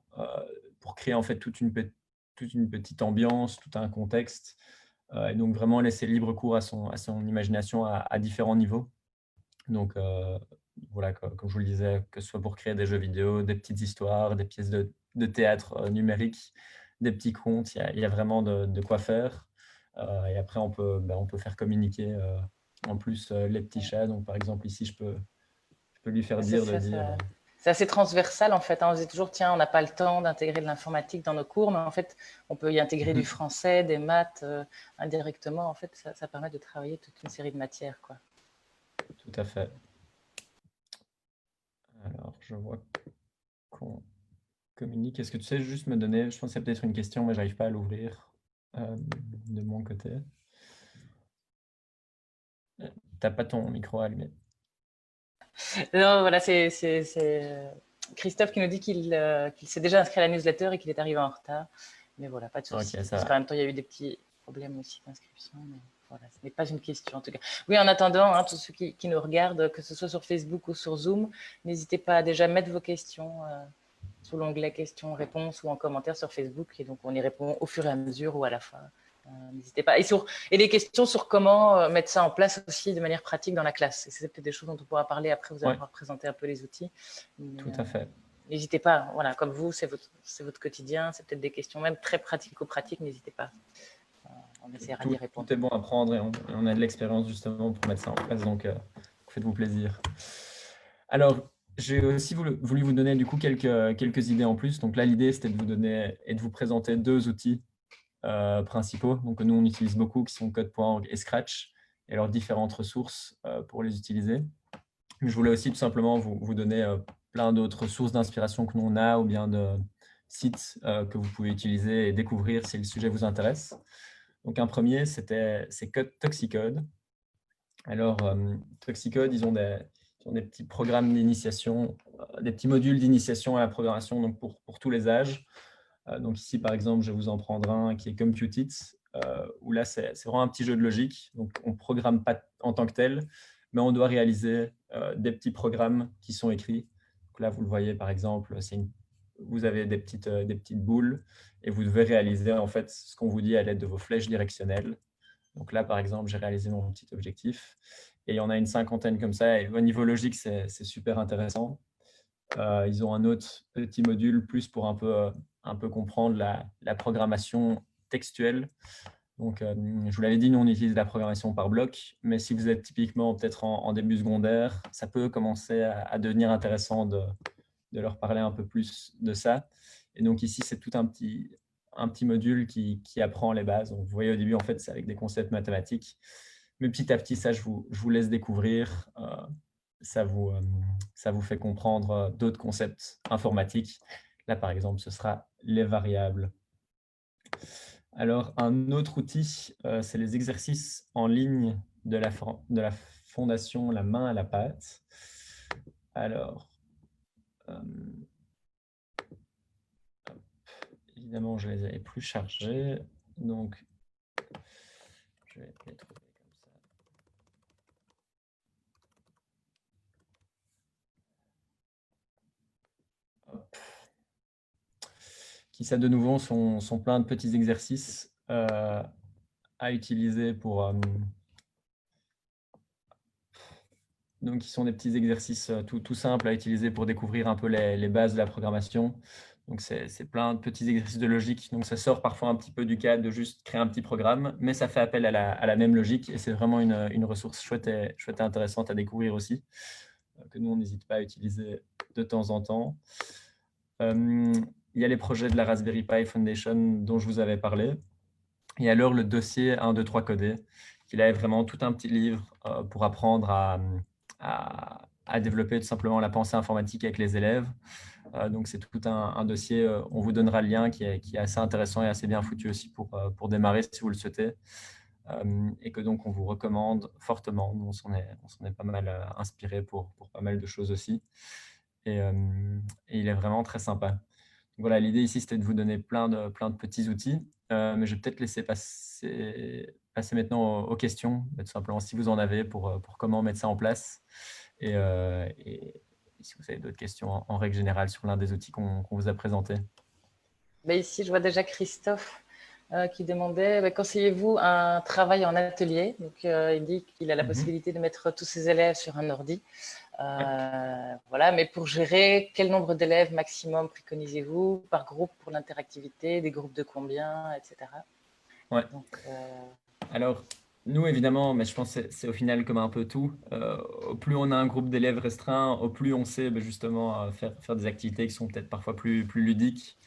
Speaker 2: pour créer en fait toute une petite ambiance, tout un contexte. Et donc, vraiment laisser libre cours à son imagination à différents niveaux. Donc, voilà, comme je vous le disais, que ce soit pour créer des jeux vidéo, des petites histoires, des pièces de théâtre numériques, des petits contes, il y a vraiment de quoi faire. Et après, on peut faire communiquer en plus les petits chats. Donc, par exemple, ici, je peux lui faire
Speaker 1: C'est
Speaker 2: dire
Speaker 1: ça,
Speaker 2: de dire…
Speaker 1: c'est assez transversal en fait. On se dit toujours, tiens, on n'a pas le temps d'intégrer de l'informatique dans nos cours, mais en fait, on peut y intégrer du français, des maths indirectement. En fait, ça permet de travailler toute une série de matières, quoi.
Speaker 2: Tout à fait. Alors, je vois qu'on communique. Est-ce que tu sais juste me donner, je pense que c'est peut-être une question, mais j'arrive pas à l'ouvrir de mon côté. T'as pas ton micro allumé.
Speaker 1: Non, voilà, c'est Christophe qui nous dit qu'il s'est déjà inscrit à la newsletter et qu'il est arrivé en retard. Mais voilà, pas de
Speaker 2: Ok,
Speaker 1: souci.
Speaker 2: ça
Speaker 1: Parce
Speaker 2: va.
Speaker 1: qu'en même temps, il y a eu des petits problèmes aussi d'inscription. Mais voilà, ce n'est pas une question en tout cas. Oui, en attendant, hein, tous ceux qui nous regardent, que ce soit sur Facebook ou sur Zoom, n'hésitez pas à déjà mettre vos questions sous l'onglet questions-réponses ou en commentaire sur Facebook. Et donc, on y répond au fur et à mesure ou à la fin. N'hésitez pas. Et des questions sur comment mettre ça en place aussi de manière pratique dans la classe. Et c'est peut-être des choses dont on pourra parler après, vous allez pouvoir présenter un peu les outils. Mais,
Speaker 2: tout à fait.
Speaker 1: n'hésitez pas, voilà, comme vous, c'est votre quotidien, c'est peut-être des questions même très pratico-pratiques, n'hésitez pas. On essaiera d'y répondre.
Speaker 2: Tout est bon à prendre et on a de l'expérience justement pour mettre ça en place, donc faites-vous plaisir. Alors, j'ai aussi voulu vous donner du coup quelques idées en plus. Donc là, l'idée, c'était de vous donner et de vous présenter deux outils principaux, donc que nous, on utilise beaucoup, qui sont Code.org et Scratch, et leurs différentes ressources pour les utiliser. Mais je voulais aussi tout simplement vous donner plein d'autres sources d'inspiration que nous, on a, ou bien de sites que vous pouvez utiliser et découvrir si le sujet vous intéresse. Donc, un premier, c'est Toxicode. Alors, Toxicode, ils ont des petits programmes d'initiation, des petits modules d'initiation à la programmation donc pour tous les âges. Donc ici, par exemple, je vais vous en prendre un qui est Compute It, où là, c'est vraiment un petit jeu de logique. Donc, on ne programme pas en tant que tel, mais on doit réaliser des petits programmes qui sont écrits. Donc là, vous le voyez, par exemple, vous avez des petites boules et vous devez réaliser en fait ce qu'on vous dit à l'aide de vos flèches directionnelles. Donc là, par exemple, j'ai réalisé mon petit objectif et il y en a une cinquantaine comme ça. Et au niveau logique, c'est super intéressant. Ils ont un autre petit module plus pour un peu comprendre la programmation textuelle. Donc, je vous l'avais dit, nous, on utilise la programmation par bloc, mais si vous êtes typiquement peut-être en début secondaire, ça peut commencer à devenir intéressant de leur parler un peu plus de ça. Et donc ici, c'est tout un petit module qui apprend les bases. Donc, vous voyez, au début, en fait, c'est avec des concepts mathématiques. Mais petit à petit, ça, je vous laisse découvrir. Ça vous fait comprendre d'autres concepts informatiques. Là, par exemple, ce sera les variables. Alors, un autre outil, c'est les exercices en ligne de la fondation La main à la pâte. Alors, évidemment, je les avais plus chargés. Donc, je vais les trouver comme ça. Hop. Qui, ça, de nouveau, sont plein de petits exercices à utiliser pour… donc, qui sont des petits exercices tout simples à utiliser pour découvrir un peu les bases de la programmation. Donc, c'est plein de petits exercices de logique. Donc, ça sort parfois un petit peu du cadre de juste créer un petit programme, mais ça fait appel à la même logique et c'est vraiment une ressource chouette et intéressante à découvrir aussi. que nous, on n'hésite pas à utiliser de temps en temps. Il y a les projets de la Raspberry Pi Foundation dont je vous avais parlé. Et alors, le dossier 1, 2, 3 codé, qu'il avait vraiment tout un petit livre pour apprendre à développer tout simplement la pensée informatique avec les élèves. Donc, c'est tout un dossier, on vous donnera le lien qui est assez intéressant et assez bien foutu aussi pour démarrer si vous le souhaitez. Et que donc, on vous recommande fortement. Nous, on s'en est pas mal inspiré pour pas mal de choses aussi. Et il est vraiment très sympa. Donc, voilà, l'idée ici, c'était de vous donner plein de petits outils. Mais je vais peut-être laisser passer maintenant aux questions, tout simplement si vous en avez pour comment mettre ça en place. Et si vous avez d'autres questions en règle générale sur l'un des outils qu'on vous a présentés.
Speaker 1: Ben ici, je vois déjà Christophe qui demandait conseillez-vous un travail en atelier. Donc, il dit qu'il a la possibilité de mettre tous ses élèves sur un ordi. Voilà, mais pour gérer, quel nombre d'élèves maximum préconisez-vous par groupe pour l'interactivité, des groupes de combien, etc.
Speaker 2: Ouais.
Speaker 1: Donc,
Speaker 2: alors, nous, évidemment, mais je pense que c'est au final comme un peu tout. Au plus on a un groupe d'élèves restreint, au plus on sait justement faire des activités qui sont peut-être parfois plus ludiques,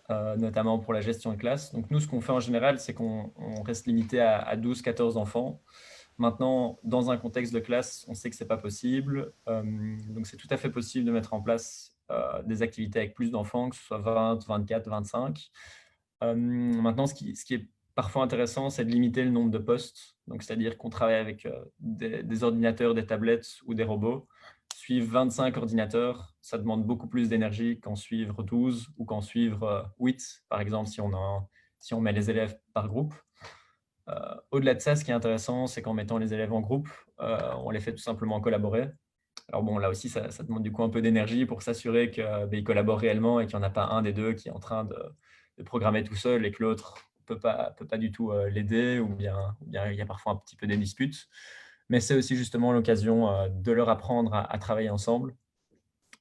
Speaker 2: notamment pour la gestion de classe. Donc nous, ce qu'on fait en général, c'est qu'on reste limité à 12-14 enfants. Maintenant, dans un contexte de classe, on sait que ce n'est pas possible. Donc c'est tout à fait possible de mettre en place des activités avec plus d'enfants, que ce soit 20, 24, 25. Maintenant, ce qui est parfois intéressant, c'est de limiter le nombre de postes. Donc, c'est-à-dire qu'on travaille avec des ordinateurs, des tablettes ou des robots. Suivre 25 ordinateurs, ça demande beaucoup plus d'énergie qu'en suivre 12 ou qu'en suivre 8, par exemple, si on met les élèves par groupe. Au-delà de ça, ce qui est intéressant, c'est qu'en mettant les élèves en groupe, on les fait tout simplement collaborer. Alors bon, là aussi, ça demande du coup un peu d'énergie pour s'assurer qu'ils collaborent réellement et qu'il n'y en a pas un des deux qui est en train de programmer tout seul et que l'autre peut pas du tout l'aider, ou bien il y a parfois un petit peu des disputes. Mais c'est aussi justement l'occasion de leur apprendre à travailler ensemble.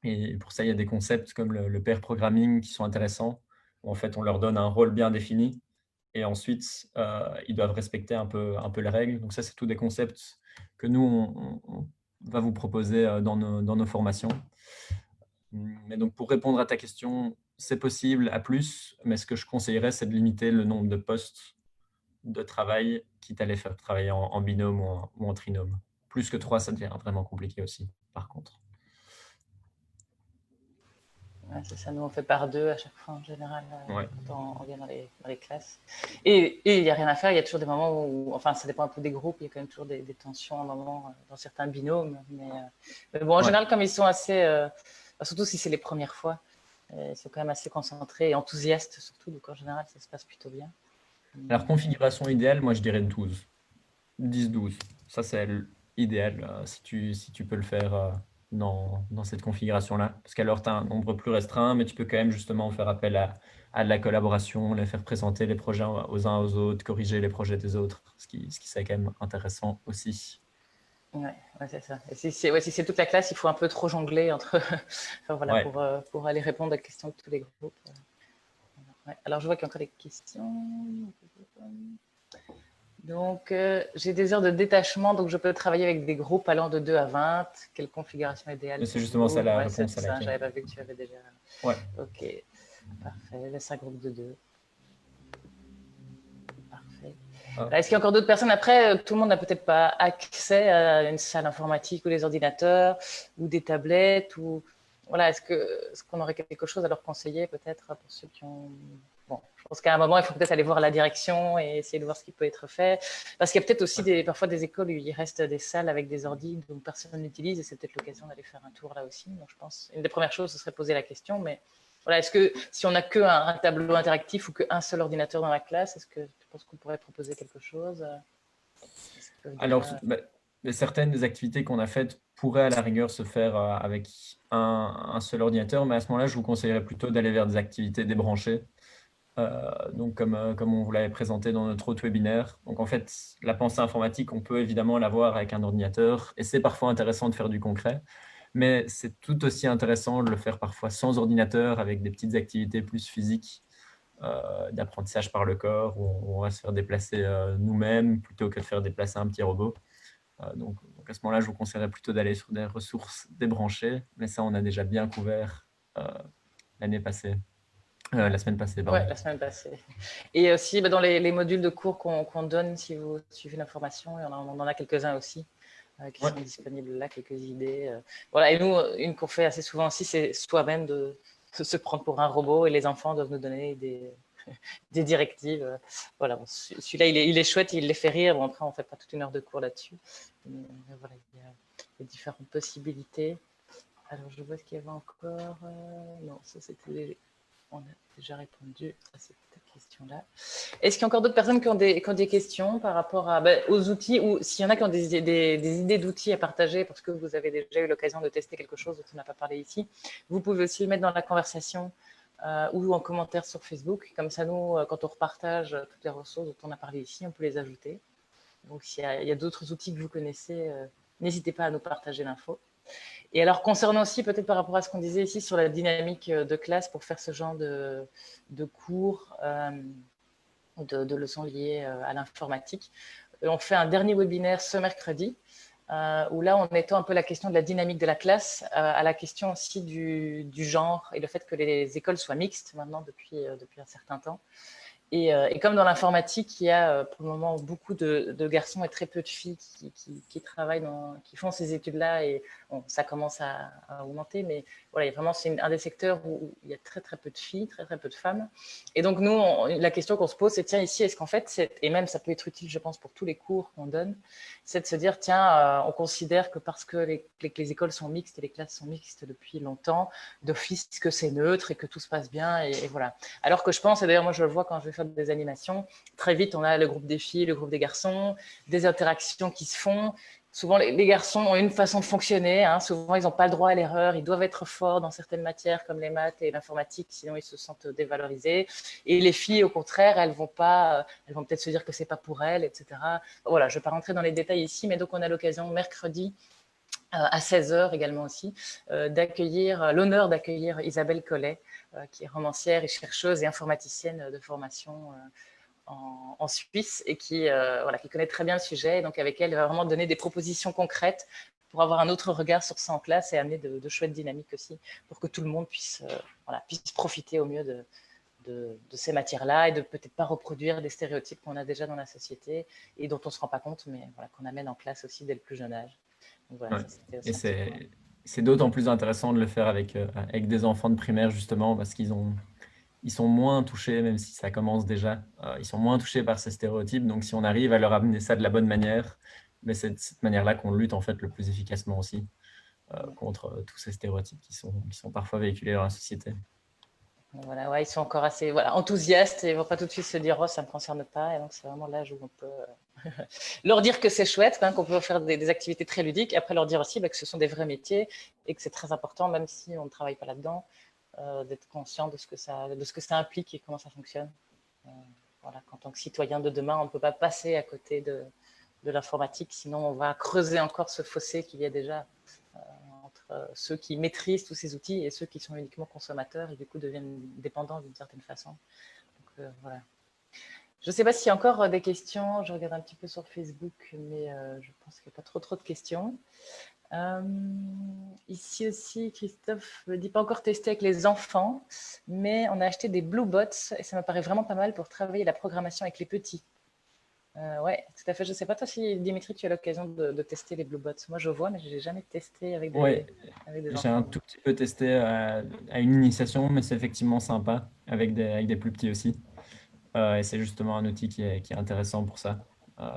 Speaker 2: Et pour ça, il y a des concepts comme le pair programming qui sont intéressants, où en fait, on leur donne un rôle bien défini et ensuite, ils doivent respecter un peu les règles. Donc ça, c'est tous des concepts que nous, on va vous proposer dans nos formations. Mais donc, pour répondre à ta question, c'est possible à plus, mais ce que je conseillerais, c'est de limiter le nombre de postes de travail, quitte à les faire travailler en binôme ou en trinôme. Plus que 3, ça devient vraiment compliqué aussi, par contre.
Speaker 1: ouais, c'est ça, nous on fait par deux à chaque fois en général
Speaker 2: Ouais.
Speaker 1: quand on vient dans les classes. Et il n'y a rien à faire, il y a toujours des moments où, enfin ça dépend un peu des groupes, il y a quand même toujours des tensions à un moment dans certains binômes. Mais bon, en général, comme ils sont assez, surtout si c'est les premières fois, ils sont quand même assez concentrés et enthousiastes surtout, donc en général ça se passe plutôt bien.
Speaker 2: Alors, configuration idéale, moi je dirais 12. 10-12. Ça, c'est l'idéal si tu peux le faire dans cette configuration-là. Parce qu'alors, tu as un nombre plus restreint, mais tu peux quand même justement faire appel à de la collaboration, les faire présenter les projets aux uns aux autres, corriger les projets des autres, ce qui c'est quand même intéressant aussi.
Speaker 1: Ouais, c'est ça. Et si c'est toute la classe, il faut un peu trop jongler entre, enfin, voilà,
Speaker 2: Ouais.
Speaker 1: pour aller répondre aux questions de tous les groupes. Ouais. Alors, je vois qu'il y a encore des questions. Donc, j'ai des heures de détachement, donc je peux travailler avec des groupes allant de 2 à 20. Quelle configuration idéale
Speaker 2: Mais c'est
Speaker 1: pour
Speaker 2: justement ça
Speaker 1: vous?
Speaker 2: la
Speaker 1: Ouais, c'est
Speaker 2: réponse à
Speaker 1: ça,
Speaker 2: laquelle.
Speaker 1: j'avais pas vu que tu avais déjà.
Speaker 2: Ouais.
Speaker 1: Ok, parfait. Laisse un groupe de 2. Parfait.
Speaker 2: Ah.
Speaker 1: Est-ce qu'il y a encore d'autres personnes? Après, tout le monde n'a peut-être pas accès à une salle informatique ou des ordinateurs ou des tablettes ou voilà. Est-ce qu'on aurait quelque chose à leur conseiller peut-être pour ceux qui ont bon, je pense qu'à un moment, il faut peut-être aller voir la direction et essayer de voir ce qui peut être fait. Parce qu'il y a peut-être aussi parfois des écoles où il reste des salles avec des ordis dont personne n'utilise et c'est peut-être l'occasion d'aller faire un tour là aussi. Donc, je pense une des premières choses, ce serait poser la question. Mais voilà, est-ce que si on n'a qu'un tableau interactif ou qu'un seul ordinateur dans la classe, est-ce que tu penses qu'on pourrait proposer quelque chose?
Speaker 2: Alors, certaines des activités qu'on a faites pourraient à la rigueur se faire avec un seul ordinateur, mais à ce moment-là, je vous conseillerais plutôt d'aller vers des activités débranchées. Donc, comme on vous l'avait présenté dans notre autre webinaire. Donc, en fait, la pensée informatique, on peut évidemment l'avoir avec un ordinateur et c'est parfois intéressant de faire du concret, mais c'est tout aussi intéressant de le faire parfois sans ordinateur avec des petites activités plus physiques d'apprentissage par le corps où on va se faire déplacer nous-mêmes plutôt que de faire déplacer un petit robot. Donc Donc à ce moment-là, je vous conseillerais plutôt d'aller sur des ressources débranchées, mais ça, on a déjà bien couvert l'année passée, la semaine passée,
Speaker 1: Ouais,
Speaker 2: pardon.
Speaker 1: la semaine passée. Et aussi, dans les modules de cours qu'on donne, si vous suivez l'information, on en a quelques-uns aussi qui sont disponibles là, quelques idées. Voilà. Et nous, une qu'on fait assez souvent aussi, c'est soi-même de se prendre pour un robot et les enfants doivent nous donner des directives. Voilà, bon, celui-là, il est chouette, il les fait rire. Bon, après, on ne fait pas toute une heure de cours là-dessus. Mais voilà, il y a différentes possibilités. Alors, je vois ce qu'il y avait encore. Non, ça, c'était... On a déjà répondu à cette question-là. Est-ce qu'il y a encore d'autres personnes qui ont des questions par rapport aux outils, ou s'il y en a qui ont des idées d'outils à partager parce que vous avez déjà eu l'occasion de tester quelque chose dont on n'a pas parlé ici, vous pouvez aussi le mettre dans la conversation ou en commentaire sur Facebook. Comme ça, nous, quand on repartage toutes les ressources dont on a parlé ici, on peut les ajouter. Donc, s'il y a d'autres outils que vous connaissez, n'hésitez pas à nous partager l'info. Et alors, concernant aussi, peut-être par rapport à ce qu'on disait ici sur la dynamique de classe pour faire ce genre de cours, de leçons liées à l'informatique, on fait un dernier webinaire ce mercredi, où là, on étend un peu la question de la dynamique de la classe à la question aussi du genre et le fait que les écoles soient mixtes maintenant depuis un certain temps. Et comme dans l'informatique, il y a pour le moment beaucoup de garçons et très peu de filles qui travaillent, qui font ces études-là, et bon, ça commence à augmenter, mais voilà, vraiment, c'est un des secteurs où il y a très très peu de filles, très très peu de femmes. Et donc nous, la question qu'on se pose, c'est tiens, ici, est-ce qu'en fait, et même ça peut être utile, je pense, pour tous les cours qu'on donne, c'est de se dire, tiens, on considère que parce que les écoles sont mixtes et les classes sont mixtes depuis longtemps, d'office que c'est neutre et que tout se passe bien, et voilà. Alors que je pense, et d'ailleurs moi je le vois quand je vais faire des animations, très vite on a le groupe des filles, le groupe des garçons, des interactions qui se font. Souvent les garçons ont une façon de fonctionner, hein. Souvent ils n'ont pas le droit à l'erreur, ils doivent être forts dans certaines matières comme les maths et l'informatique, sinon ils se sentent dévalorisés. Et les filles au contraire, elles vont peut-être se dire que c'est pas pour elles, etc. Voilà, je ne vais pas rentrer dans les détails ici, mais donc on a l'occasion mercredi à 16 heures également aussi, l'honneur d'accueillir Isabelle Collet, qui est romancière et chercheuse et informaticienne de formation en Suisse et qui connaît très bien le sujet. Et donc avec elle, elle va vraiment donner des propositions concrètes pour avoir un autre regard sur ça en classe et amener de chouettes dynamiques aussi pour que tout le monde puisse profiter au mieux de ces matières-là et de peut-être pas reproduire des stéréotypes qu'on a déjà dans la société et dont on ne se rend pas compte, mais qu'on amène en classe aussi dès le plus jeune âge. Donc voilà, ça, c'était aussi
Speaker 2: Et
Speaker 1: un petit point.
Speaker 2: c'est d'autant plus intéressant de le faire avec des enfants de primaire, justement, parce ils sont moins touchés, même si ça commence déjà, ils sont moins touchés par ces stéréotypes. Donc, si on arrive à leur amener ça de la bonne manière, mais c'est de cette manière-là qu'on lutte en fait le plus efficacement aussi contre tous ces stéréotypes qui sont parfois véhiculés dans la société.
Speaker 1: Voilà, ouais, ils sont encore assez enthousiastes et ils ne vont pas tout de suite se dire oh, ça ne me concerne pas. Et donc, c'est vraiment l'âge où on peut leur dire que c'est chouette, hein, qu'on peut faire des activités très ludiques. Et après, leur dire aussi que ce sont des vrais métiers et que c'est très important, même si on ne travaille pas là-dedans, d'être conscient de ce que ça implique et comment ça fonctionne. Voilà, qu'en tant que citoyen de demain, on ne peut pas passer à côté de l'informatique, sinon on va creuser encore ce fossé qu'il y a déjà entre ceux qui maîtrisent tous ces outils et ceux qui sont uniquement consommateurs et du coup deviennent dépendants d'une certaine façon. Donc, voilà. Je ne sais pas s'il y a encore des questions. Je regarde un petit peu sur Facebook, mais je pense qu'il n'y a pas trop de questions. Ici aussi, Christophe ne dit pas encore tester avec les enfants, mais on a acheté des Blue Bots et ça me paraît vraiment pas mal pour travailler la programmation avec les petits. Oui, tout à fait. Je ne sais pas toi si, Dimitri, tu as l'occasion de tester les Blue Bots. Moi, je vois, mais je n'ai jamais testé avec
Speaker 2: Oui,
Speaker 1: avec des
Speaker 2: j'ai un
Speaker 1: enfants.
Speaker 2: tout petit peu testé à une initiation, mais c'est effectivement sympa avec des plus petits aussi. Et c'est justement un outil qui est intéressant pour ça.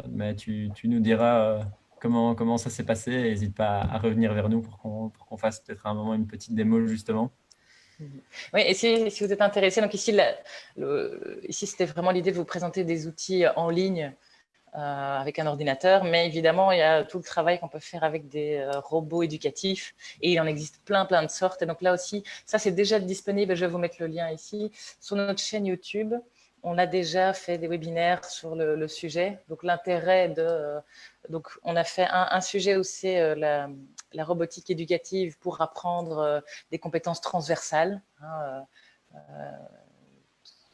Speaker 2: Mais tu nous diras comment ça s'est passé. N'hésite pas à revenir vers nous pour qu'on fasse peut-être à un moment une petite démo justement.
Speaker 1: Oui, et si vous êtes intéressé, donc ici, ici c'était vraiment l'idée de vous présenter des outils en ligne avec un ordinateur, mais évidemment, il y a tout le travail qu'on peut faire avec des robots éducatifs et il en existe plein de sortes. Et donc là aussi, ça c'est déjà disponible, je vais vous mettre le lien ici, sur notre chaîne YouTube. On a déjà fait des webinaires sur le sujet. Donc l'intérêt donc on a fait un sujet où c'est la robotique éducative pour apprendre des compétences transversales. Hein,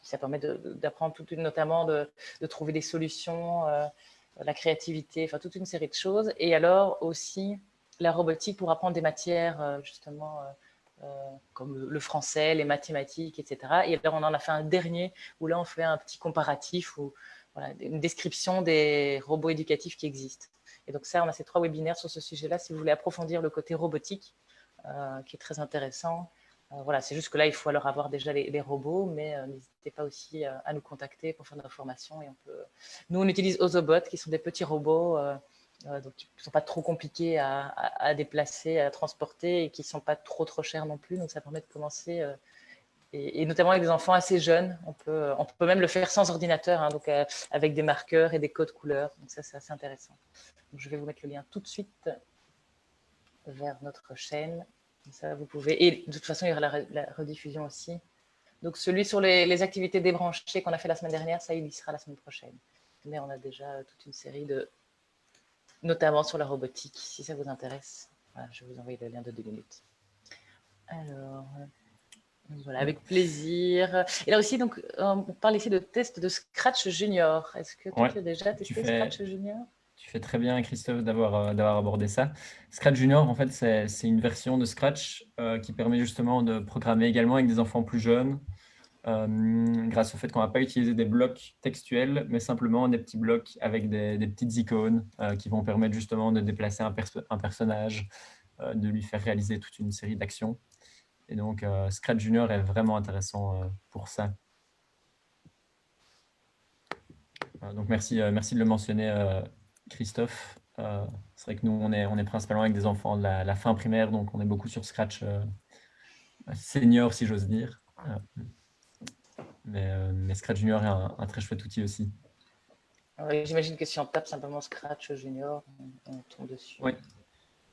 Speaker 1: ça permet d'apprendre notamment de trouver des solutions la créativité, enfin toute une série de choses. Et alors aussi la robotique pour apprendre des matières justement comme le français, les mathématiques, etc. Et alors on en a fait un dernier où là on fait un petit comparatif ou voilà, une description des robots éducatifs qui existent. Et donc ça, on a ces 3 webinaires sur ce sujet-là si vous voulez approfondir le côté robotique qui est très intéressant. Voilà, c'est juste que là, il faut alors avoir déjà les robots, mais n'hésitez pas aussi à nous contacter pour faire de l'information. Et on peut... Nous, on utilise Ozobot, qui sont des petits robots donc, qui ne sont pas trop compliqués à déplacer, à transporter et qui ne sont pas trop chers non plus. Donc, ça permet de commencer, et notamment avec des enfants assez jeunes. On peut même le faire sans ordinateur, hein, donc avec des marqueurs et des codes couleurs. Donc, ça, c'est assez intéressant. Donc, je vais vous mettre le lien tout de suite vers notre chaîne. Ça, vous pouvez. Et de toute façon, il y aura la rediffusion aussi. Donc, celui sur les activités débranchées qu'on a fait la semaine dernière, ça, il y sera la semaine prochaine. Mais on a déjà toute une série notamment sur la robotique, si ça vous intéresse. Voilà, je vais vous envoyer le lien de 2 minutes. Alors, voilà, avec plaisir. Et là aussi, donc, on parle ici de test de Scratch Junior. Est-ce que toi, tu as déjà testé Scratch Junior?
Speaker 2: Tu fais très bien, Christophe, d'avoir abordé ça. Scratch Junior, en fait, c'est une version de Scratch qui permet justement de programmer également avec des enfants plus jeunes, grâce au fait qu'on ne va pas utiliser des blocs textuels, mais simplement des petits blocs avec des petites icônes qui vont permettre justement de déplacer un personnage, de lui faire réaliser toute une série d'actions. Et donc, Scratch Junior est vraiment intéressant pour ça. Donc, merci de le mentionner, Christophe. C'est vrai que nous, on est principalement avec des enfants de la fin primaire, donc on est beaucoup sur Scratch senior, si j'ose dire. Mais Scratch Junior est un très chouette outil aussi.
Speaker 1: J'imagine que si on tape simplement Scratch Junior, on tombe dessus.
Speaker 2: Oui.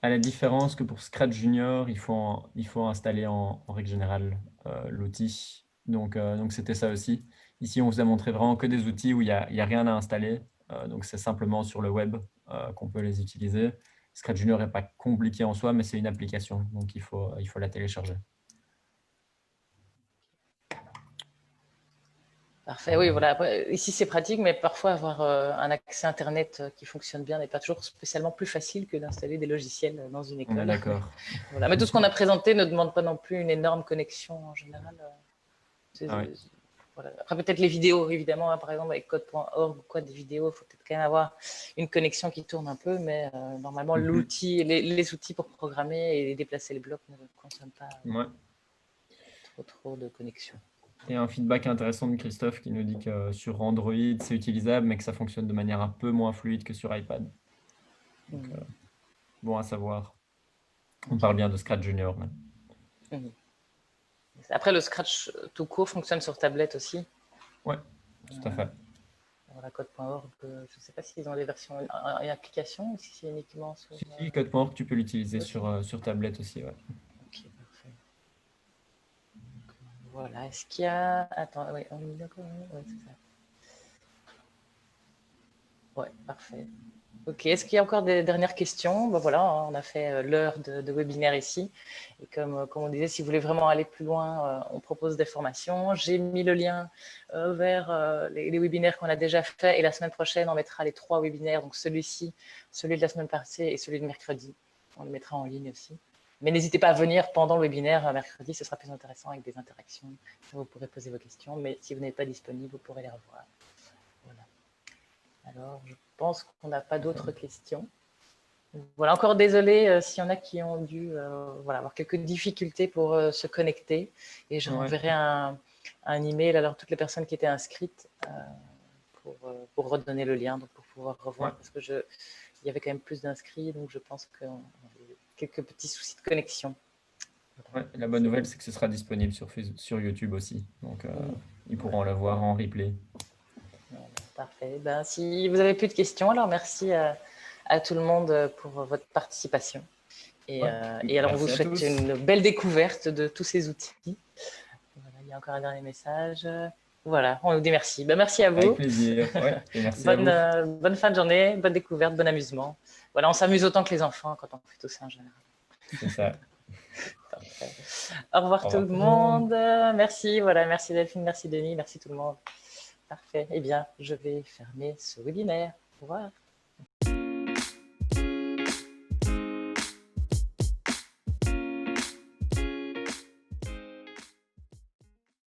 Speaker 2: À la différence que pour Scratch Junior, il faut installer en règle générale l'outil. Donc c'était ça aussi. Ici, on vous a montré vraiment que des outils où il n'y a rien à installer. Donc c'est simplement sur le web qu'on peut les utiliser. Scratch Junior n'est pas compliqué en soi, mais c'est une application. Donc il faut la télécharger.
Speaker 1: Parfait, oui, voilà. Après, ici, c'est pratique, mais parfois avoir un accès Internet qui fonctionne bien n'est pas toujours spécialement plus facile que d'installer des logiciels dans une école.
Speaker 2: On est d'accord.
Speaker 1: Voilà. Mais tout ce qu'on a présenté ne demande pas non plus une énorme connexion en général. Voilà. Après, peut-être les vidéos, évidemment, hein, par exemple, avec code.org ou quoi, des vidéos, il faut peut-être quand même avoir une connexion qui tourne un peu, mais normalement, l'outil, les outils pour programmer et déplacer les blocs ne consomment pas trop de connexion.
Speaker 2: Et un feedback intéressant de Christophe qui nous dit que sur Android, c'est utilisable, mais que ça fonctionne de manière un peu moins fluide que sur iPad. Donc, bon à savoir. On parle bien de Scratch Junior.
Speaker 1: Après, le Scratch tout court fonctionne sur tablette aussi.
Speaker 2: Oui, tout à fait.
Speaker 1: Voilà, code.org, je ne sais pas s'ils ont des versions et applications ou si c'est uniquement sur...
Speaker 2: Si, code.org, tu peux l'utiliser sur tablette aussi. Ouais.
Speaker 1: Ok, parfait. Voilà, est-ce qu'il y a... Attends, oui, on est d'accord. Oui, c'est ça. Ouais, parfait. Ok, est-ce qu'il y a encore des dernières questions? Ben voilà, on a fait l'heure de webinaire ici. Et comme on disait, si vous voulez vraiment aller plus loin, on propose des formations. J'ai mis le lien vers les webinaires qu'on a déjà fait. Et la semaine prochaine, on mettra les 3 webinaires. Donc celui-ci, celui de la semaine passée et celui de mercredi. On le mettra en ligne aussi. Mais n'hésitez pas à venir pendant le webinaire mercredi. Ce sera plus intéressant avec des interactions. Vous pourrez poser vos questions. Mais si vous n'êtes pas disponible, vous pourrez les revoir. Voilà. Alors, je pense qu'on n'a pas d'autres questions. Voilà, encore désolé s'il y en a qui ont dû avoir quelques difficultés pour se connecter. Et je renverrai un email à toutes les personnes qui étaient inscrites pour redonner le lien, donc pour pouvoir revoir, parce que il y avait quand même plus d'inscrits, donc je pense qu'il y a quelques petits soucis de connexion.
Speaker 2: Ouais, la bonne nouvelle, c'est que ce sera disponible sur YouTube aussi. Donc, ils pourront le voir en replay.
Speaker 1: Parfait. Ben, si vous n'avez plus de questions, alors merci à tout le monde pour votre participation. Et alors, on vous souhaite une belle découverte de tous ces outils. Voilà, il y a encore un dernier message. Voilà, on nous dit merci. Ben, merci à vous.
Speaker 2: Avec plaisir. Ouais, et merci à vous.
Speaker 1: Bonne fin de journée, bonne découverte, bon amusement. Voilà, on s'amuse autant que les enfants quand on fait tout ça en général.
Speaker 2: C'est ça.
Speaker 1: Parfait. Au revoir tout le monde. Merci, voilà, merci Delphine, merci Denis, merci tout le monde. Parfait. Eh bien, je vais fermer ce webinaire. Au revoir.